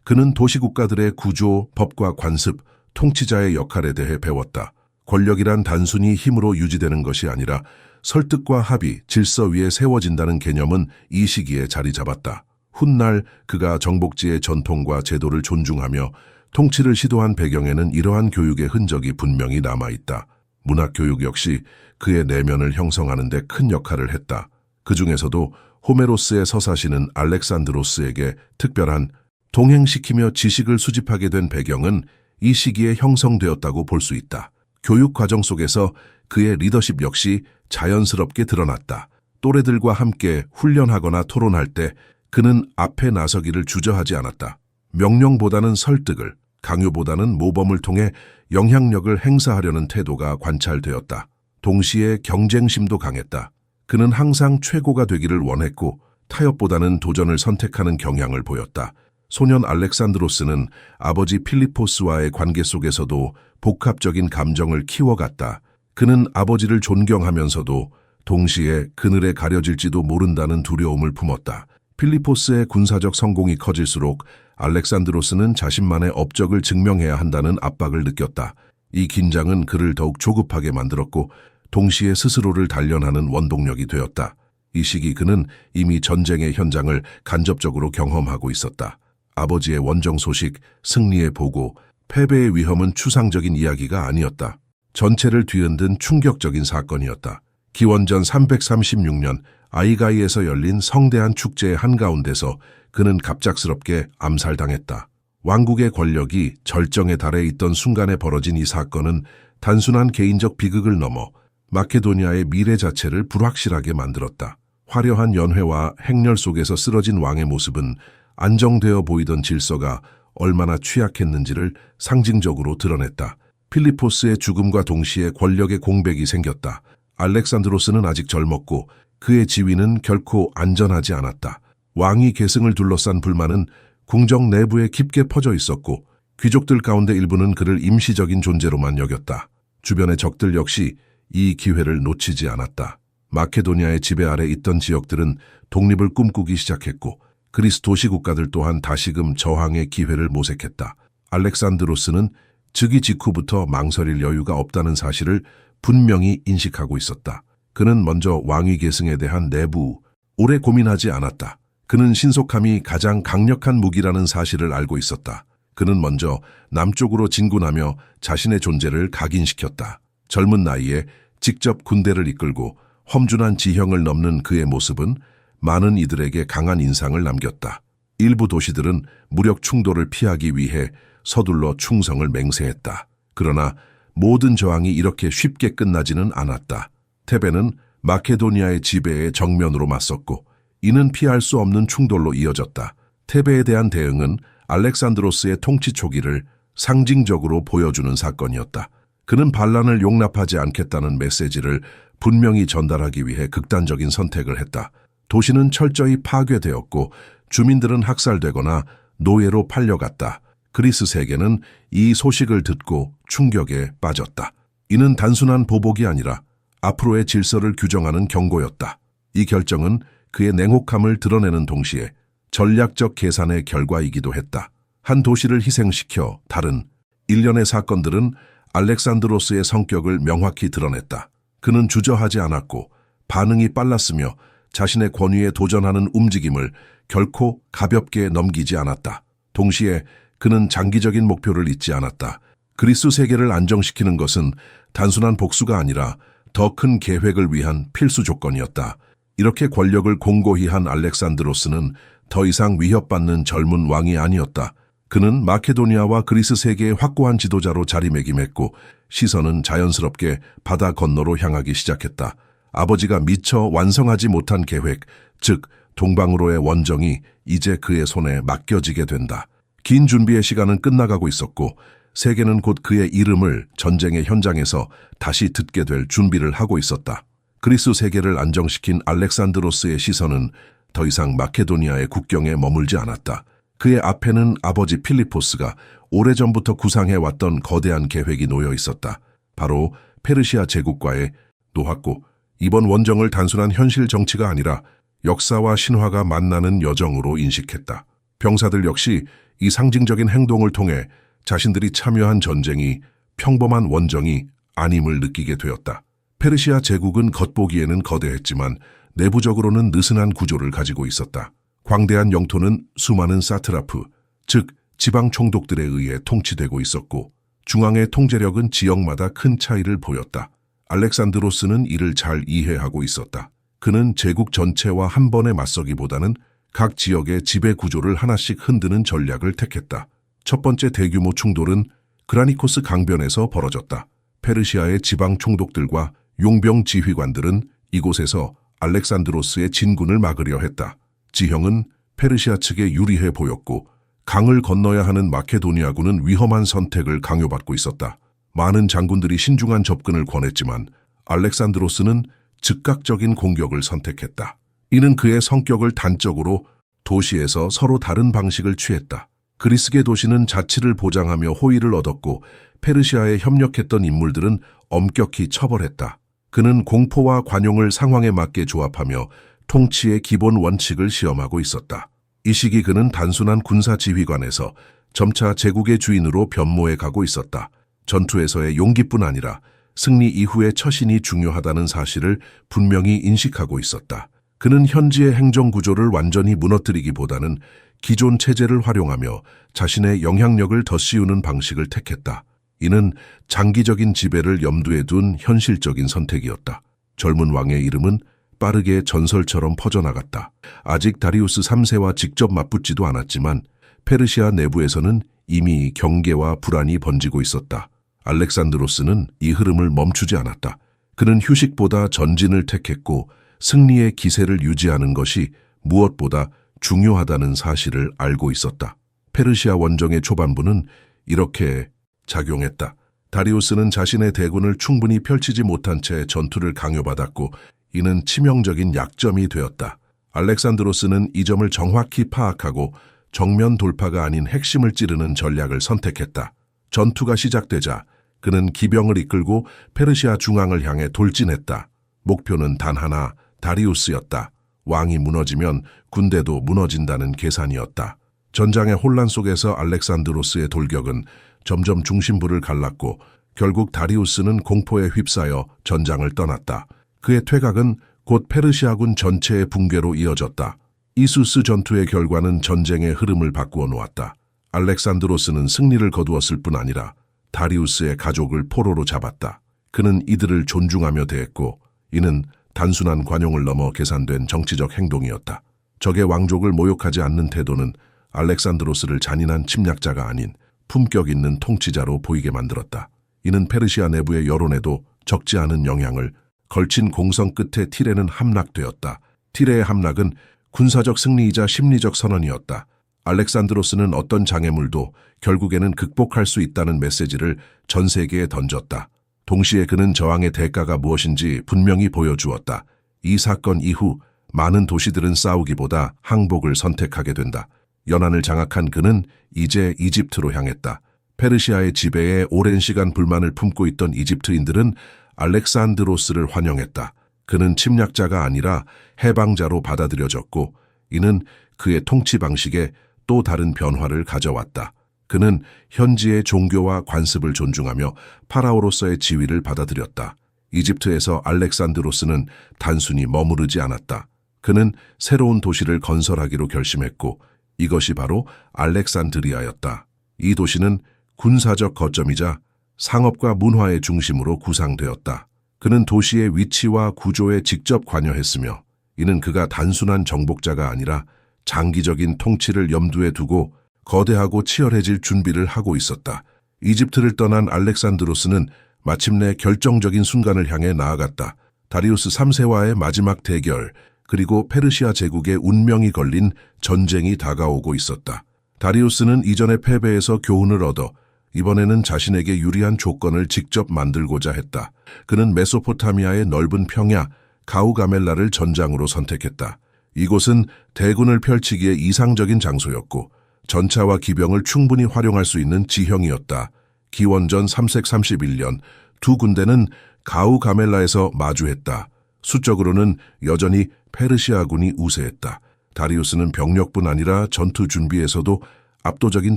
그는 도시국가들의 구조, 법과 관습, 통치자의 역할에 대해 배웠다. 권력이란 단순히 힘으로 유지되는 것이 아니라 설득과 합의, 질서 위에 세워진다는 개념은 이 시기에 자리 잡았다. 훗날 그가 정복지의 전통과 제도를 존중하며 통치를 시도한 배경에는 이러한 교육의 흔적이 분명히 남아있다. 문학교육 역시 그의 내면을 형성하는 데 큰 역할을 했다. 그 중에서도 호메로스의 서사시는 알렉산드로스에게 특별한 동행시키며 지식을 수집하게 된 배경은 이 시기에 형성되었다고 볼 수 있다. 교육 과정 속에서 그의 리더십 역시 자연스럽게 드러났다. 또래들과 함께 훈련하거나 토론할 때 그는 앞에 나서기를 주저하지 않았다. 명령보다는 설득을, 강요보다는 모범을 통해 영향력을 행사하려는 태도가 관찰되었다. 동시에 경쟁심도 강했다. 그는 항상 최고가 되기를 원했고 타협보다는 도전을 선택하는 경향을 보였다. 소년 알렉산드로스는 아버지 필리포스와의 관계 속에서도 복합적인 감정을 키워갔다. 그는 아버지를 존경하면서도 동시에 그늘에 가려질지도 모른다는 두려움을 품었다. 필리포스의 군사적 성공이 커질수록 알렉산드로스는 자신만의 업적을 증명해야 한다는 압박을 느꼈다. 이 긴장은 그를 더욱 조급하게 만들었고 동시에 스스로를 단련하는 원동력이 되었다. 이 시기 그는 이미 전쟁의 현장을 간접적으로 경험하고 있었다. 아버지의 원정 소식, 승리의 보고, 패배의 위험은 추상적인 이야기가 아니었다. 전체를 뒤흔든 충격적인 사건이었다. 기원전 336년 아이가이에서 열린 성대한 축제의 한가운데서 그는 갑작스럽게 암살당했다. 왕국의 권력이 절정에 달해 있던 순간에 벌어진 이 사건은 단순한 개인적 비극을 넘어 마케도니아의 미래 자체를 불확실하게 만들었다. 화려한 연회와 행렬 속에서 쓰러진 왕의 모습은 안정되어 보이던 질서가 얼마나 취약했는지를 상징적으로 드러냈다. 필리포스의 죽음과 동시에 권력의 공백이 생겼다. 알렉산드로스는 아직 젊었고 그의 지위는 결코 안전하지 않았다. 왕위 계승을 둘러싼 불만은 궁정 내부에 깊게 퍼져 있었고 귀족들 가운데 일부는 그를 임시적인 존재로만 여겼다. 주변의 적들 역시 이 기회를 놓치지 않았다. 마케도니아의 지배 아래 있던 지역들은 독립을 꿈꾸기 시작했고 그리스 도시국가들 또한 다시금 저항의 기회를 모색했다. 알렉산드로스는 즉위 직후부터 망설일 여유가 없다는 사실을 분명히 인식하고 있었다. 그는 먼저 왕위 계승에 대한 내부, 오래 고민하지 않았다. 그는 신속함이 가장 강력한 무기라는 사실을 알고 있었다. 그는 먼저 남쪽으로 진군하며 자신의 존재를 각인시켰다. 젊은 나이에 직접 군대를 이끌고 험준한 지형을 넘는 그의 모습은 많은 이들에게 강한 인상을 남겼다. 일부 도시들은 무력 충돌을 피하기 위해 서둘러 충성을 맹세했다. 그러나 모든 저항이 이렇게 쉽게 끝나지는 않았다. 테베는 마케도니아의 지배에 정면으로 맞섰고 이는 피할 수 없는 충돌로 이어졌다. 테베에 대한 대응은 알렉산드로스의 통치 초기를 상징적으로 보여주는 사건이었다. 그는 반란을 용납하지 않겠다는 메시지를 분명히 전달하기 위해 극단적인 선택을 했다. 도시는 철저히 파괴되었고 주민들은 학살되거나 노예로 팔려갔다. 그리스 세계는 이 소식을 듣고 충격에 빠졌다. 이는 단순한 보복이 아니라 앞으로의 질서를 규정하는 경고였다. 이 결정은 그의 냉혹함을 드러내는 동시에 전략적 계산의 결과이기도 했다. 한 도시를 희생시켜 다른 일련의 사건들은 알렉산드로스의 성격을 명확히 드러냈다. 그는 주저하지 않았고 반응이 빨랐으며 자신의 권위에 도전하는 움직임을 결코 가볍게 넘기지 않았다. 동시에 그는 장기적인 목표를 잊지 않았다. 그리스 세계를 안정시키는 것은 단순한 복수가 아니라 더 큰 계획을 위한 필수 조건이었다. 이렇게 권력을 공고히 한 알렉산드로스는 더 이상 위협받는 젊은 왕이 아니었다. 그는 마케도니아와 그리스 세계의 확고한 지도자로 자리매김했고 시선은 자연스럽게 바다 건너로 향하기 시작했다. 아버지가 미처 완성하지 못한 계획, 즉 동방으로의 원정이 이제 그의 손에 맡겨지게 된다. 긴 준비의 시간은 끝나가고 있었고 세계는 곧 그의 이름을 전쟁의 현장에서 다시 듣게 될 준비를 하고 있었다. 그리스 세계를 안정시킨 알렉산드로스의 시선은 더 이상 마케도니아의 국경에 머물지 않았다. 그의 앞에는 아버지 필리포스가 오래전부터 구상해왔던 거대한 계획이 놓여 있었다. 바로 페르시아 제국과의 노하고 이번 원정을 단순한 현실 정치가 아니라 역사와 신화가 만나는 여정으로 인식했다. 병사들 역시 이 상징적인 행동을 통해 자신들이 참여한 전쟁이 평범한 원정이 아님을 느끼게 되었다. 페르시아 제국은 겉보기에는 거대했지만 내부적으로는 느슨한 구조를 가지고 있었다. 광대한 영토는 수많은 사트라프, 즉 지방 총독들에 의해 통치되고 있었고 중앙의 통제력은 지역마다 큰 차이를 보였다. 알렉산드로스는 이를 잘 이해하고 있었다. 그는 제국 전체와 한 번에 맞서기보다는 각 지역의 지배 구조를 하나씩 흔드는 전략을 택했다. 첫 번째 대규모 충돌은 그라니코스 강변에서 벌어졌다. 페르시아의 지방 총독들과 용병 지휘관들은 이곳에서 알렉산드로스의 진군을 막으려 했다. 지형은 페르시아 측에 유리해 보였고 강을 건너야 하는 마케도니아군은 위험한 선택을 강요받고 있었다. 많은 장군들이 신중한 접근을 권했지만 알렉산드로스는 즉각적인 공격을 선택했다. 이는 그의 성격을 단적으로 도시에서 서로 다른 방식을 취했다. 그리스계 도시는 자치를 보장하며 호의를 얻었고 페르시아에 협력했던 인물들은 엄격히 처벌했다. 그는 공포와 관용을 상황에 맞게 조합하며 통치의 기본 원칙을 시험하고 있었다. 이 시기 그는 단순한 군사 지휘관에서 점차 제국의 주인으로 변모해 가고 있었다. 전투에서의 용기뿐 아니라 승리 이후의 처신이 중요하다는 사실을 분명히 인식하고 있었다. 그는 현지의 행정 구조를 완전히 무너뜨리기보다는 기존 체제를 활용하며 자신의 영향력을 덧씌우는 방식을 택했다. 이는 장기적인 지배를 염두에 둔 현실적인 선택이었다. 젊은 왕의 이름은 빠르게 전설처럼 퍼져나갔다. 아직 다리우스 3세와 직접 맞붙지도 않았지만 페르시아 내부에서는 이미 경계와 불안이 번지고 있었다. 알렉산드로스는 이 흐름을 멈추지 않았다. 그는 휴식보다 전진을 택했고 승리의 기세를 유지하는 것이 무엇보다 중요하다는 사실을 알고 있었다. 페르시아 원정의 초반부는 이렇게 작용했다. 다리우스는 자신의 대군을 충분히 펼치지 못한 채 전투를 강요받았고 이는 치명적인 약점이 되었다. 알렉산드로스는 이 점을 정확히 파악하고 정면 돌파가 아닌 핵심을 찌르는 전략을 선택했다. 전투가 시작되자 그는 기병을 이끌고 페르시아 중앙을 향해 돌진했다. 목표는 단 하나, 다리우스였다. 왕이 무너지면 군대도 무너진다는 계산이었다. 전장의 혼란 속에서 알렉산드로스의 돌격은 점점 중심부를 갈랐고 결국 다리우스는 공포에 휩싸여 전장을 떠났다. 그의 퇴각은 곧 페르시아군 전체의 붕괴로 이어졌다. 이수스 전투의 결과는 전쟁의 흐름을 바꾸어 놓았다. 알렉산드로스는 승리를 거두었을 뿐 아니라 다리우스의 가족을 포로로 잡았다. 그는 이들을 존중하며 대했고 이는 단순한 관용을 넘어 계산된 정치적 행동이었다. 적의 왕족을 모욕하지 않는 태도는 알렉산드로스를 잔인한 침략자가 아닌 품격 있는 통치자로 보이게 만들었다. 이는 페르시아 내부의 여론에도 적지 않은 영향을 걸친 공성 끝에 티레는 함락되었다. 티레의 함락은 군사적 승리이자 심리적 선언이었다. 알렉산드로스는 어떤 장애물도 결국에는 극복할 수 있다는 메시지를 전 세계에 던졌다. 동시에 그는 저항의 대가가 무엇인지 분명히 보여주었다. 이 사건 이후 많은 도시들은 싸우기보다 항복을 선택하게 된다. 연안을 장악한 그는 이제 이집트로 향했다. 페르시아의 지배에 오랜 시간 불만을 품고 있던 이집트인들은 알렉산드로스를 환영했다. 그는 침략자가 아니라 해방자로 받아들여졌고 이는 그의 통치 방식에 또 다른 변화를 가져왔다. 그는 현지의 종교와 관습을 존중하며 파라오로서의 지위를 받아들였다. 이집트에서 알렉산드로스는 단순히 머무르지 않았다. 그는 새로운 도시를 건설하기로 결심했고 이것이 바로 알렉산드리아였다. 이 도시는 군사적 거점이자 상업과 문화의 중심으로 구상되었다. 그는 도시의 위치와 구조에 직접 관여했으며 이는 그가 단순한 정복자가 아니라 장기적인 통치를 염두에 두고 거대하고 치열해질 준비를 하고 있었다. 이집트를 떠난 알렉산드로스는 마침내 결정적인 순간을 향해 나아갔다. 다리우스 3세와의 마지막 대결, 그리고 페르시아 제국의 운명이 걸린 전쟁이 다가오고 있었다. 다리우스는 이전의 패배에서 교훈을 얻어 이번에는 자신에게 유리한 조건을 직접 만들고자 했다. 그는 메소포타미아의 넓은 평야, 가우가멜라를 전장으로 선택했다. 이곳은 대군을 펼치기에 이상적인 장소였고 전차와 기병을 충분히 활용할 수 있는 지형이었다. 기원전 331년 두 군대는 가우가멜라에서 마주했다. 수적으로는 여전히 페르시아군이 우세했다. 다리우스는 병력뿐 아니라 전투 준비에서도 압도적인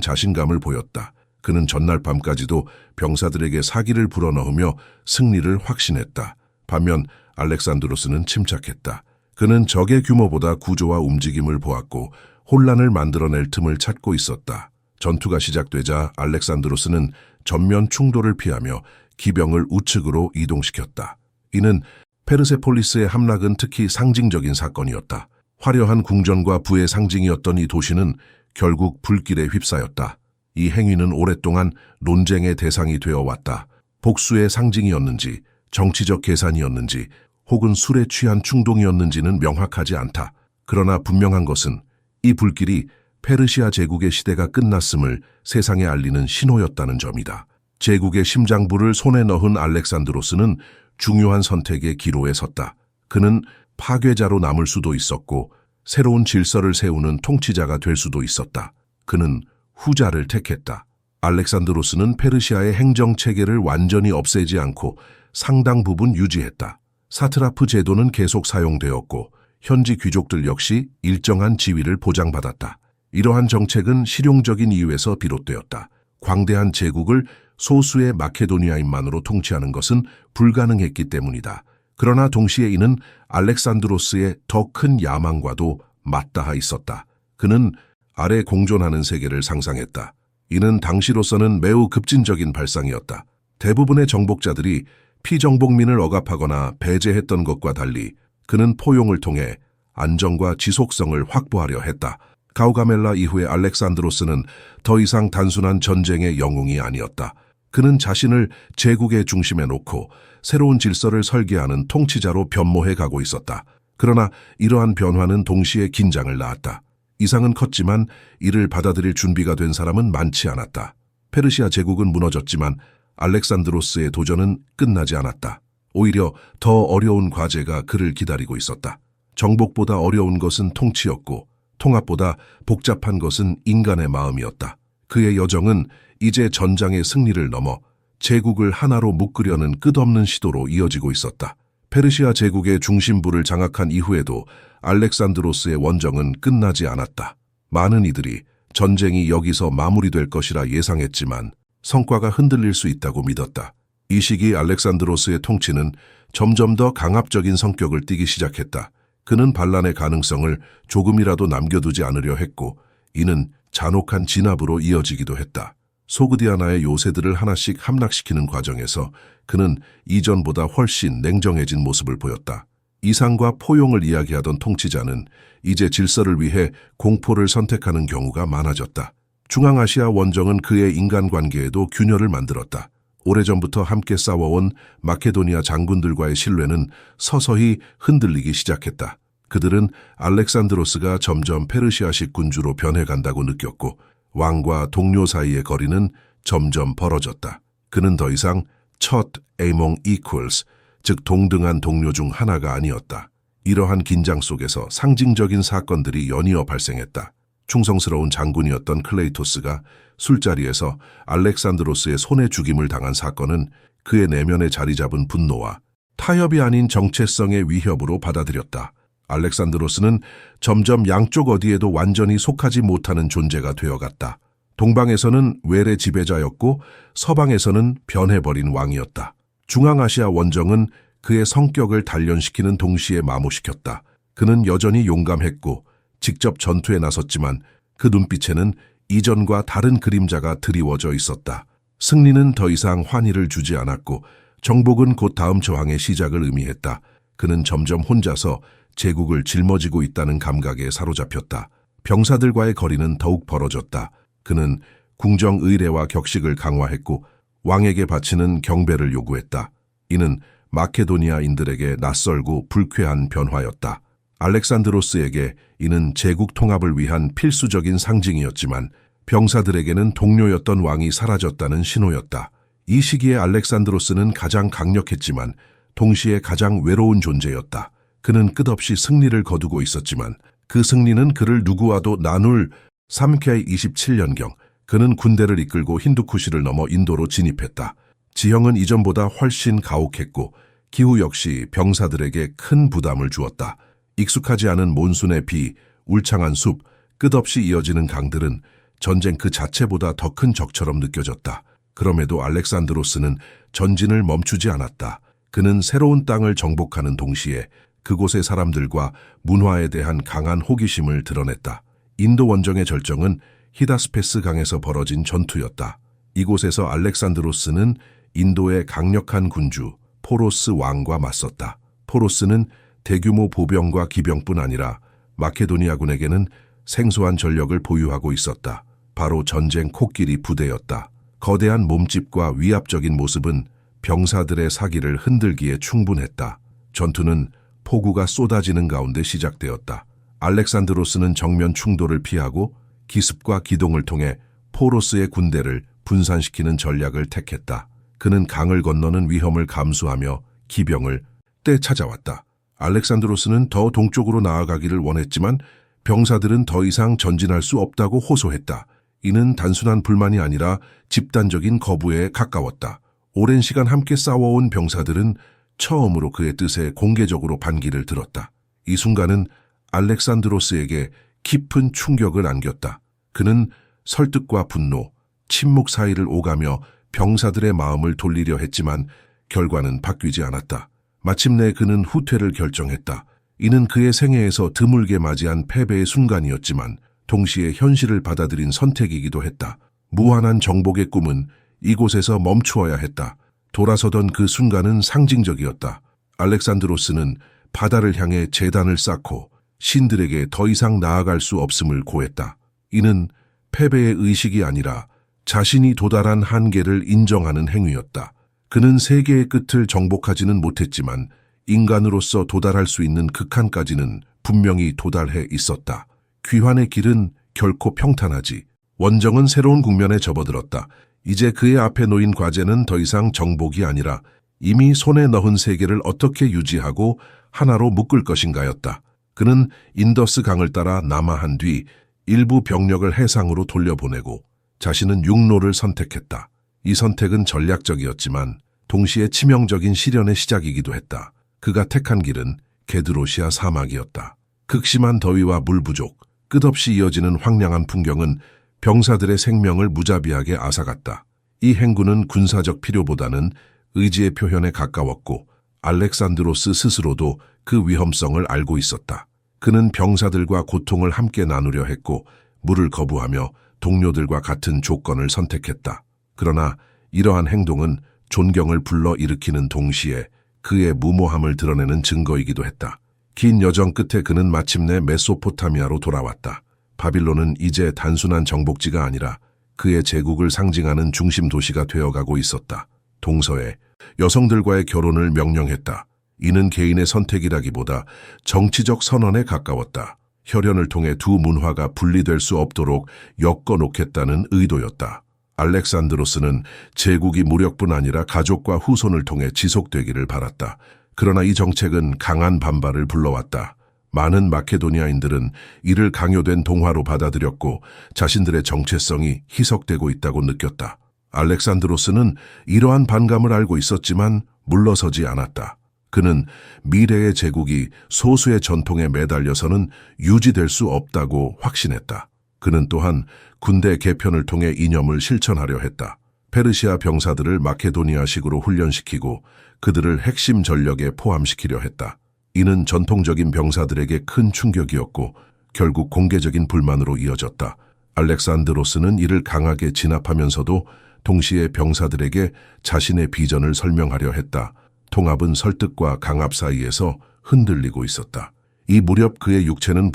자신감을 보였다. 그는 전날 밤까지도 병사들에게 사기를 불어넣으며 승리를 확신했다. 반면 알렉산드로스는 침착했다. 그는 적의 규모보다 구조와 움직임을 보았고 혼란을 만들어낼 틈을 찾고 있었다. 전투가 시작되자 알렉산드로스는 전면 충돌을 피하며 기병을 우측으로 이동시켰다. 이는 페르세폴리스의 함락은 특히 상징적인 사건이었다. 화려한 궁전과 부의 상징이었던 이 도시는 결국 불길에 휩싸였다. 이 행위는 오랫동안 논쟁의 대상이 되어왔다. 복수의 상징이었는지, 정치적 계산이었는지, 혹은 술에 취한 충동이었는지는 명확하지 않다. 그러나 분명한 것은 이 불길이 페르시아 제국의 시대가 끝났음을 세상에 알리는 신호였다는 점이다. 제국의 심장부를 손에 넣은 알렉산드로스는 중요한 선택의 기로에 섰다. 그는 파괴자로 남을 수도 있었고 새로운 질서를 세우는 통치자가 될 수도 있었다. 그는 후자를 택했다. 알렉산드로스는 페르시아의 행정체계를 완전히 없애지 않고 상당 부분 유지했다. 사트라프 제도는 계속 사용되었고 현지 귀족들 역시 일정한 지위를 보장받았다. 이러한 정책은 실용적인 이유에서 비롯되었다. 광대한 제국을 소수의 마케도니아인만으로 통치하는 것은 불가능했기 때문이다. 그러나 동시에 이는 알렉산드로스의 더 큰 야망과도 맞닿아 있었다. 그는 아래 공존하는 세계를 상상했다. 이는 당시로서는 매우 급진적인 발상이었다. 대부분의 정복자들이 피정복민을 억압하거나 배제했던 것과 달리 그는 포용을 통해 안정과 지속성을 확보하려 했다. 가우가멜라 이후의 알렉산드로스는 더 이상 단순한 전쟁의 영웅이 아니었다. 그는 자신을 제국의 중심에 놓고 새로운 질서를 설계하는 통치자로 변모해 가고 있었다. 그러나 이러한 변화는 동시에 긴장을 낳았다. 이상은 컸지만 이를 받아들일 준비가 된 사람은 많지 않았다. 페르시아 제국은 무너졌지만 알렉산드로스의 도전은 끝나지 않았다. 오히려 더 어려운 과제가 그를 기다리고 있었다. 정복보다 어려운 것은 통치였고 통합보다 복잡한 것은 인간의 마음이었다. 그의 여정은 이제 전장의 승리를 넘어 제국을 하나로 묶으려는 끝없는 시도로 이어지고 있었다. 페르시아 제국의 중심부를 장악한 이후에도 알렉산드로스의 원정은 끝나지 않았다. 많은 이들이 전쟁이 여기서 마무리될 것이라 예상했지만 성과가 흔들릴 수 있다고 믿었다. 이 시기 알렉산드로스의 통치는 점점 더 강압적인 성격을 띠기 시작했다. 그는 반란의 가능성을 조금이라도 남겨두지 않으려 했고 이는 잔혹한 진압으로 이어지기도 했다. 소그디아나의 요새들을 하나씩 함락시키는 과정에서 그는 이전보다 훨씬 냉정해진 모습을 보였다. 이상과 포용을 이야기하던 통치자는 이제 질서를 위해 공포를 선택하는 경우가 많아졌다. 중앙아시아 원정은 그의 인간관계에도 균열을 만들었다. 오래전부터 함께 싸워온 마케도니아 장군들과의 신뢰는 서서히 흔들리기 시작했다. 그들은 알렉산드로스가 점점 페르시아식 군주로 변해간다고 느꼈고 왕과 동료 사이의 거리는 점점 벌어졌다. 그는 더 이상 첫 among equals, 즉 동등한 동료 중 하나가 아니었다. 이러한 긴장 속에서 상징적인 사건들이 연이어 발생했다. 충성스러운 장군이었던 클레이토스가 술자리에서 알렉산드로스의 손에 죽임을 당한 사건은 그의 내면에 자리 잡은 분노와 타협이 아닌 정체성의 위협으로 받아들였다. 알렉산드로스는 점점 양쪽 어디에도 완전히 속하지 못하는 존재가 되어갔다. 동방에서는 외래 지배자였고 서방에서는 변해버린 왕이었다. 중앙아시아 원정은 그의 성격을 단련시키는 동시에 마모시켰다. 그는 여전히 용감했고 직접 전투에 나섰지만 그 눈빛에는 이전과 다른 그림자가 드리워져 있었다. 승리는 더 이상 환희를 주지 않았고 정복은 곧 다음 저항의 시작을 의미했다. 그는 점점 혼자서 제국을 짊어지고 있다는 감각에 사로잡혔다. 병사들과의 거리는 더욱 벌어졌다. 그는 궁정 의례와 격식을 강화했고 왕에게 바치는 경배를 요구했다. 이는 마케도니아인들에게 낯설고 불쾌한 변화였다. 알렉산드로스에게 이는 제국 통합을 위한 필수적인 상징이었지만 병사들에게는 동료였던 왕이 사라졌다는 신호였다. 이 시기에 알렉산드로스는 가장 강력했지만 동시에 가장 외로운 존재였다. 그는 끝없이 승리를 거두고 있었지만 그 승리는 그를 누구와도 나눌 3K 27년경 그는 군대를 이끌고 힌두쿠시를 넘어 인도로 진입했다. 지형은 이전보다 훨씬 가혹했고 기후 역시 병사들에게 큰 부담을 주었다. 익숙하지 않은 몬순의 비, 울창한 숲, 끝없이 이어지는 강들은 전쟁 그 자체보다 더 큰 적처럼 느껴졌다. 그럼에도 알렉산드로스는 전진을 멈추지 않았다. 그는 새로운 땅을 정복하는 동시에 그곳의 사람들과 문화에 대한 강한 호기심을 드러냈다. 인도 원정의 절정은 히다스페스 강에서 벌어진 전투였다. 이곳에서 알렉산드로스는 인도의 강력한 군주 포로스 왕과 맞섰다. 포로스는 대규모 보병과 기병뿐 아니라 마케도니아군에게는 생소한 전력을 보유하고 있었다. 바로 전쟁 코끼리 부대였다. 거대한 몸집과 위압적인 모습은 병사들의 사기를 흔들기에 충분했다. 전투는 폭우가 쏟아지는 가운데 시작되었다. 알렉산드로스는 정면 충돌을 피하고 기습과 기동을 통해 포로스의 군대를 분산시키는 전략을 택했다. 그는 강을 건너는 위험을 감수하며 기병을 떼찾아왔다. 알렉산드로스는 더 동쪽으로 나아가기를 원했지만 병사들은 더 이상 전진할 수 없다고 호소했다. 이는 단순한 불만이 아니라 집단적인 거부에 가까웠다. 오랜 시간 함께 싸워온 병사들은 처음으로 그의 뜻에 공개적으로 반기를 들었다. 이 순간은 알렉산드로스에게 깊은 충격을 안겼다. 그는 설득과 분노, 침묵 사이를 오가며 병사들의 마음을 돌리려 했지만 결과는 바뀌지 않았다. 마침내 그는 후퇴를 결정했다. 이는 그의 생애에서 드물게 맞이한 패배의 순간이었지만 동시에 현실을 받아들인 선택이기도 했다. 무한한 정복의 꿈은 이곳에서 멈추어야 했다. 돌아서던 그 순간은 상징적이었다. 알렉산드로스는 바다를 향해 제단을 쌓고 신들에게 더 이상 나아갈 수 없음을 고했다. 이는 패배의 의식이 아니라 자신이 도달한 한계를 인정하는 행위였다. 그는 세계의 끝을 정복하지는 못했지만 인간으로서 도달할 수 있는 극한까지는 분명히 도달해 있었다. 귀환의 길은 결코 평탄하지. 원정은 새로운 국면에 접어들었다. 이제 그의 앞에 놓인 과제는 더 이상 정복이 아니라 이미 손에 넣은 세계를 어떻게 유지하고 하나로 묶을 것인가였다. 그는 인더스 강을 따라 남하한 뒤 일부 병력을 해상으로 돌려보내고 자신은 육로를 선택했다. 이 선택은 전략적이었지만 동시에 치명적인 시련의 시작이기도 했다. 그가 택한 길은 게드로시아 사막이었다. 극심한 더위와 물 부족, 끝없이 이어지는 황량한 풍경은 병사들의 생명을 무자비하게 앗아갔다. 이 행군은 군사적 필요보다는 의지의 표현에 가까웠고 알렉산드로스 스스로도 그 위험성을 알고 있었다. 그는 병사들과 고통을 함께 나누려 했고 물을 거부하며 동료들과 같은 조건을 선택했다. 그러나 이러한 행동은 존경을 불러일으키는 동시에 그의 무모함을 드러내는 증거이기도 했다. 긴 여정 끝에 그는 마침내 메소포타미아로 돌아왔다. 바빌론은 이제 단순한 정복지가 아니라 그의 제국을 상징하는 중심 도시가 되어가고 있었다. 동서에 여성들과의 결혼을 명령했다. 이는 개인의 선택이라기보다 정치적 선언에 가까웠다. 혈연을 통해 두 문화가 분리될 수 없도록 엮어놓겠다는 의도였다. 알렉산드로스는 제국이 무력뿐 아니라 가족과 후손을 통해 지속되기를 바랐다. 그러나 이 정책은 강한 반발을 불러왔다. 많은 마케도니아인들은 이를 강요된 동화로 받아들였고 자신들의 정체성이 희석되고 있다고 느꼈다. 알렉산드로스는 이러한 반감을 알고 있었지만 물러서지 않았다. 그는 미래의 제국이 소수의 전통에 매달려서는 유지될 수 없다고 확신했다. 그는 또한 군대 개편을 통해 이념을 실천하려 했다. 페르시아 병사들을 마케도니아식으로 훈련시키고 그들을 핵심 전력에 포함시키려 했다. 이는 전통적인 병사들에게 큰 충격이었고 결국 공개적인 불만으로 이어졌다. 알렉산드로스는 이를 강하게 진압하면서도 동시에 병사들에게 자신의 비전을 설명하려 했다. 통합은 설득과 강압 사이에서 흔들리고 있었다. 이 무렵 그의 육체는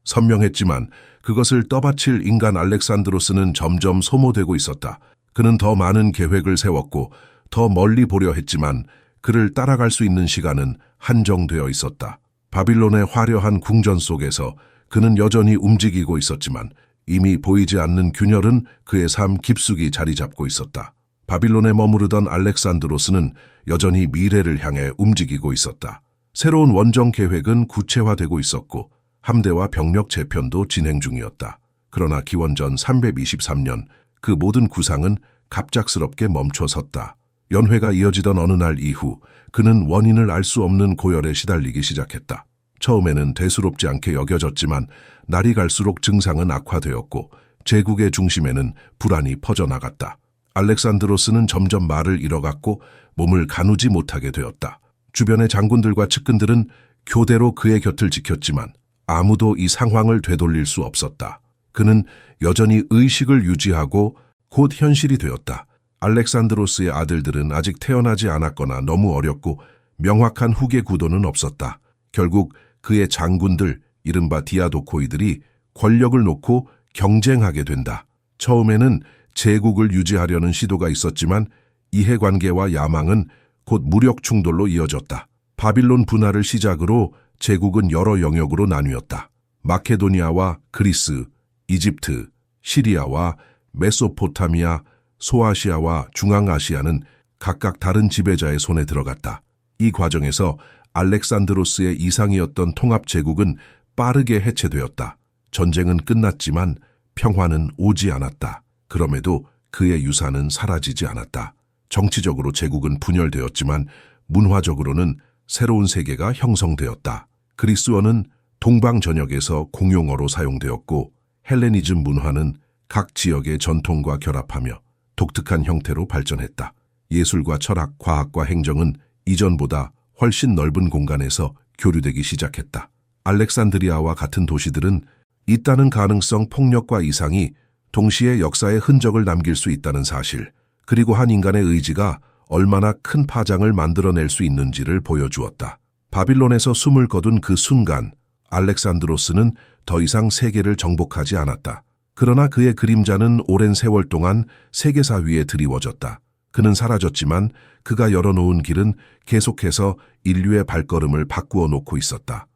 선명했지만 그것을 떠받칠 인간 알렉산드로스는 점점 소모되고 있었다. 그는 더 많은 계획을 세웠고 더 멀리 보려 했지만 그를 따라갈 수 있는 시간은 한정되어 있었다. 바빌론의 화려한 궁전 속에서 그는 여전히 움직이고 있었지만 이미 보이지 않는 균열은 그의 삶 깊숙이 자리 잡고 있었다. 바빌론에 머무르던 알렉산드로스는 여전히 미래를 향해 움직이고 있었다. 새로운 원정 계획은 구체화되고 있었고 함대와 병력 재편도 진행 중이었다. 그러나 기원전 323년 그 모든 구상은 갑작스럽게 멈춰섰다. 연회가 이어지던 어느 날 이후 그는 원인을 알 수 없는 고열에 시달리기 시작했다. 처음에는 대수롭지 않게 여겨졌지만 날이 갈수록 증상은 악화되었고 제국의 중심에는 불안이 퍼져나갔다. 알렉산드로스는 점점 말을 잃어갔고 몸을 가누지 못하게 되었다. 주변의 장군들과 측근들은 교대로 그의 곁을 지켰지만 아무도 이 상황을 되돌릴 수 없었다. 그는 여전히 의식을 유지하고 곧 현실이 되었다. 알렉산드로스의 아들들은 아직 태어나지 않았거나 너무 어렸고 명확한 후계 구도는 없었다. 결국 그의 장군들, 이른바 디아도코이들이 권력을 놓고 경쟁하게 된다. 처음에는 제국을 유지하려는 시도가 있었지만 이해관계와 야망은 곧 무력 충돌로 이어졌다. 바빌론 분화를 시작으로 제국은 여러 영역으로 나뉘었다. 마케도니아와 그리스, 이집트, 시리아와 메소포타미아, 소아시아와 중앙아시아는 각각 다른 지배자의 손에 들어갔다. 이 과정에서 알렉산드로스의 이상이었던 통합제국은 빠르게 해체되었다. 전쟁은 끝났지만 평화는 오지 않았다. 그럼에도 그의 유산은 사라지지 않았다. 정치적으로 제국은 분열되었지만 문화적으로는 새로운 세계가 형성되었다. 그리스어는 동방 전역에서 공용어로 사용되었고 헬레니즘 문화는 각 지역의 전통과 결합하며 독특한 형태로 발전했다. 예술과 철학, 과학과 행정은 이전보다 훨씬 넓은 공간에서 교류되기 시작했다. 알렉산드리아와 같은 도시들은 있다는 가능성, 폭력과 이상이 동시에 역사의 흔적을 남길 수 있다는 사실, 그리고 한 인간의 의지가 얼마나 큰 파장을 만들어낼 수 있는지를 보여주었다. 바빌론에서 숨을 거둔 그 순간 알렉산드로스는 더 이상 세계를 정복하지 않았다. 그러나 그의 그림자는 오랜 세월 동안 세계사 위에 드리워졌다. 그는 사라졌지만 그가 열어놓은 길은 계속해서 인류의 발걸음을 바꾸어 놓고 있었다.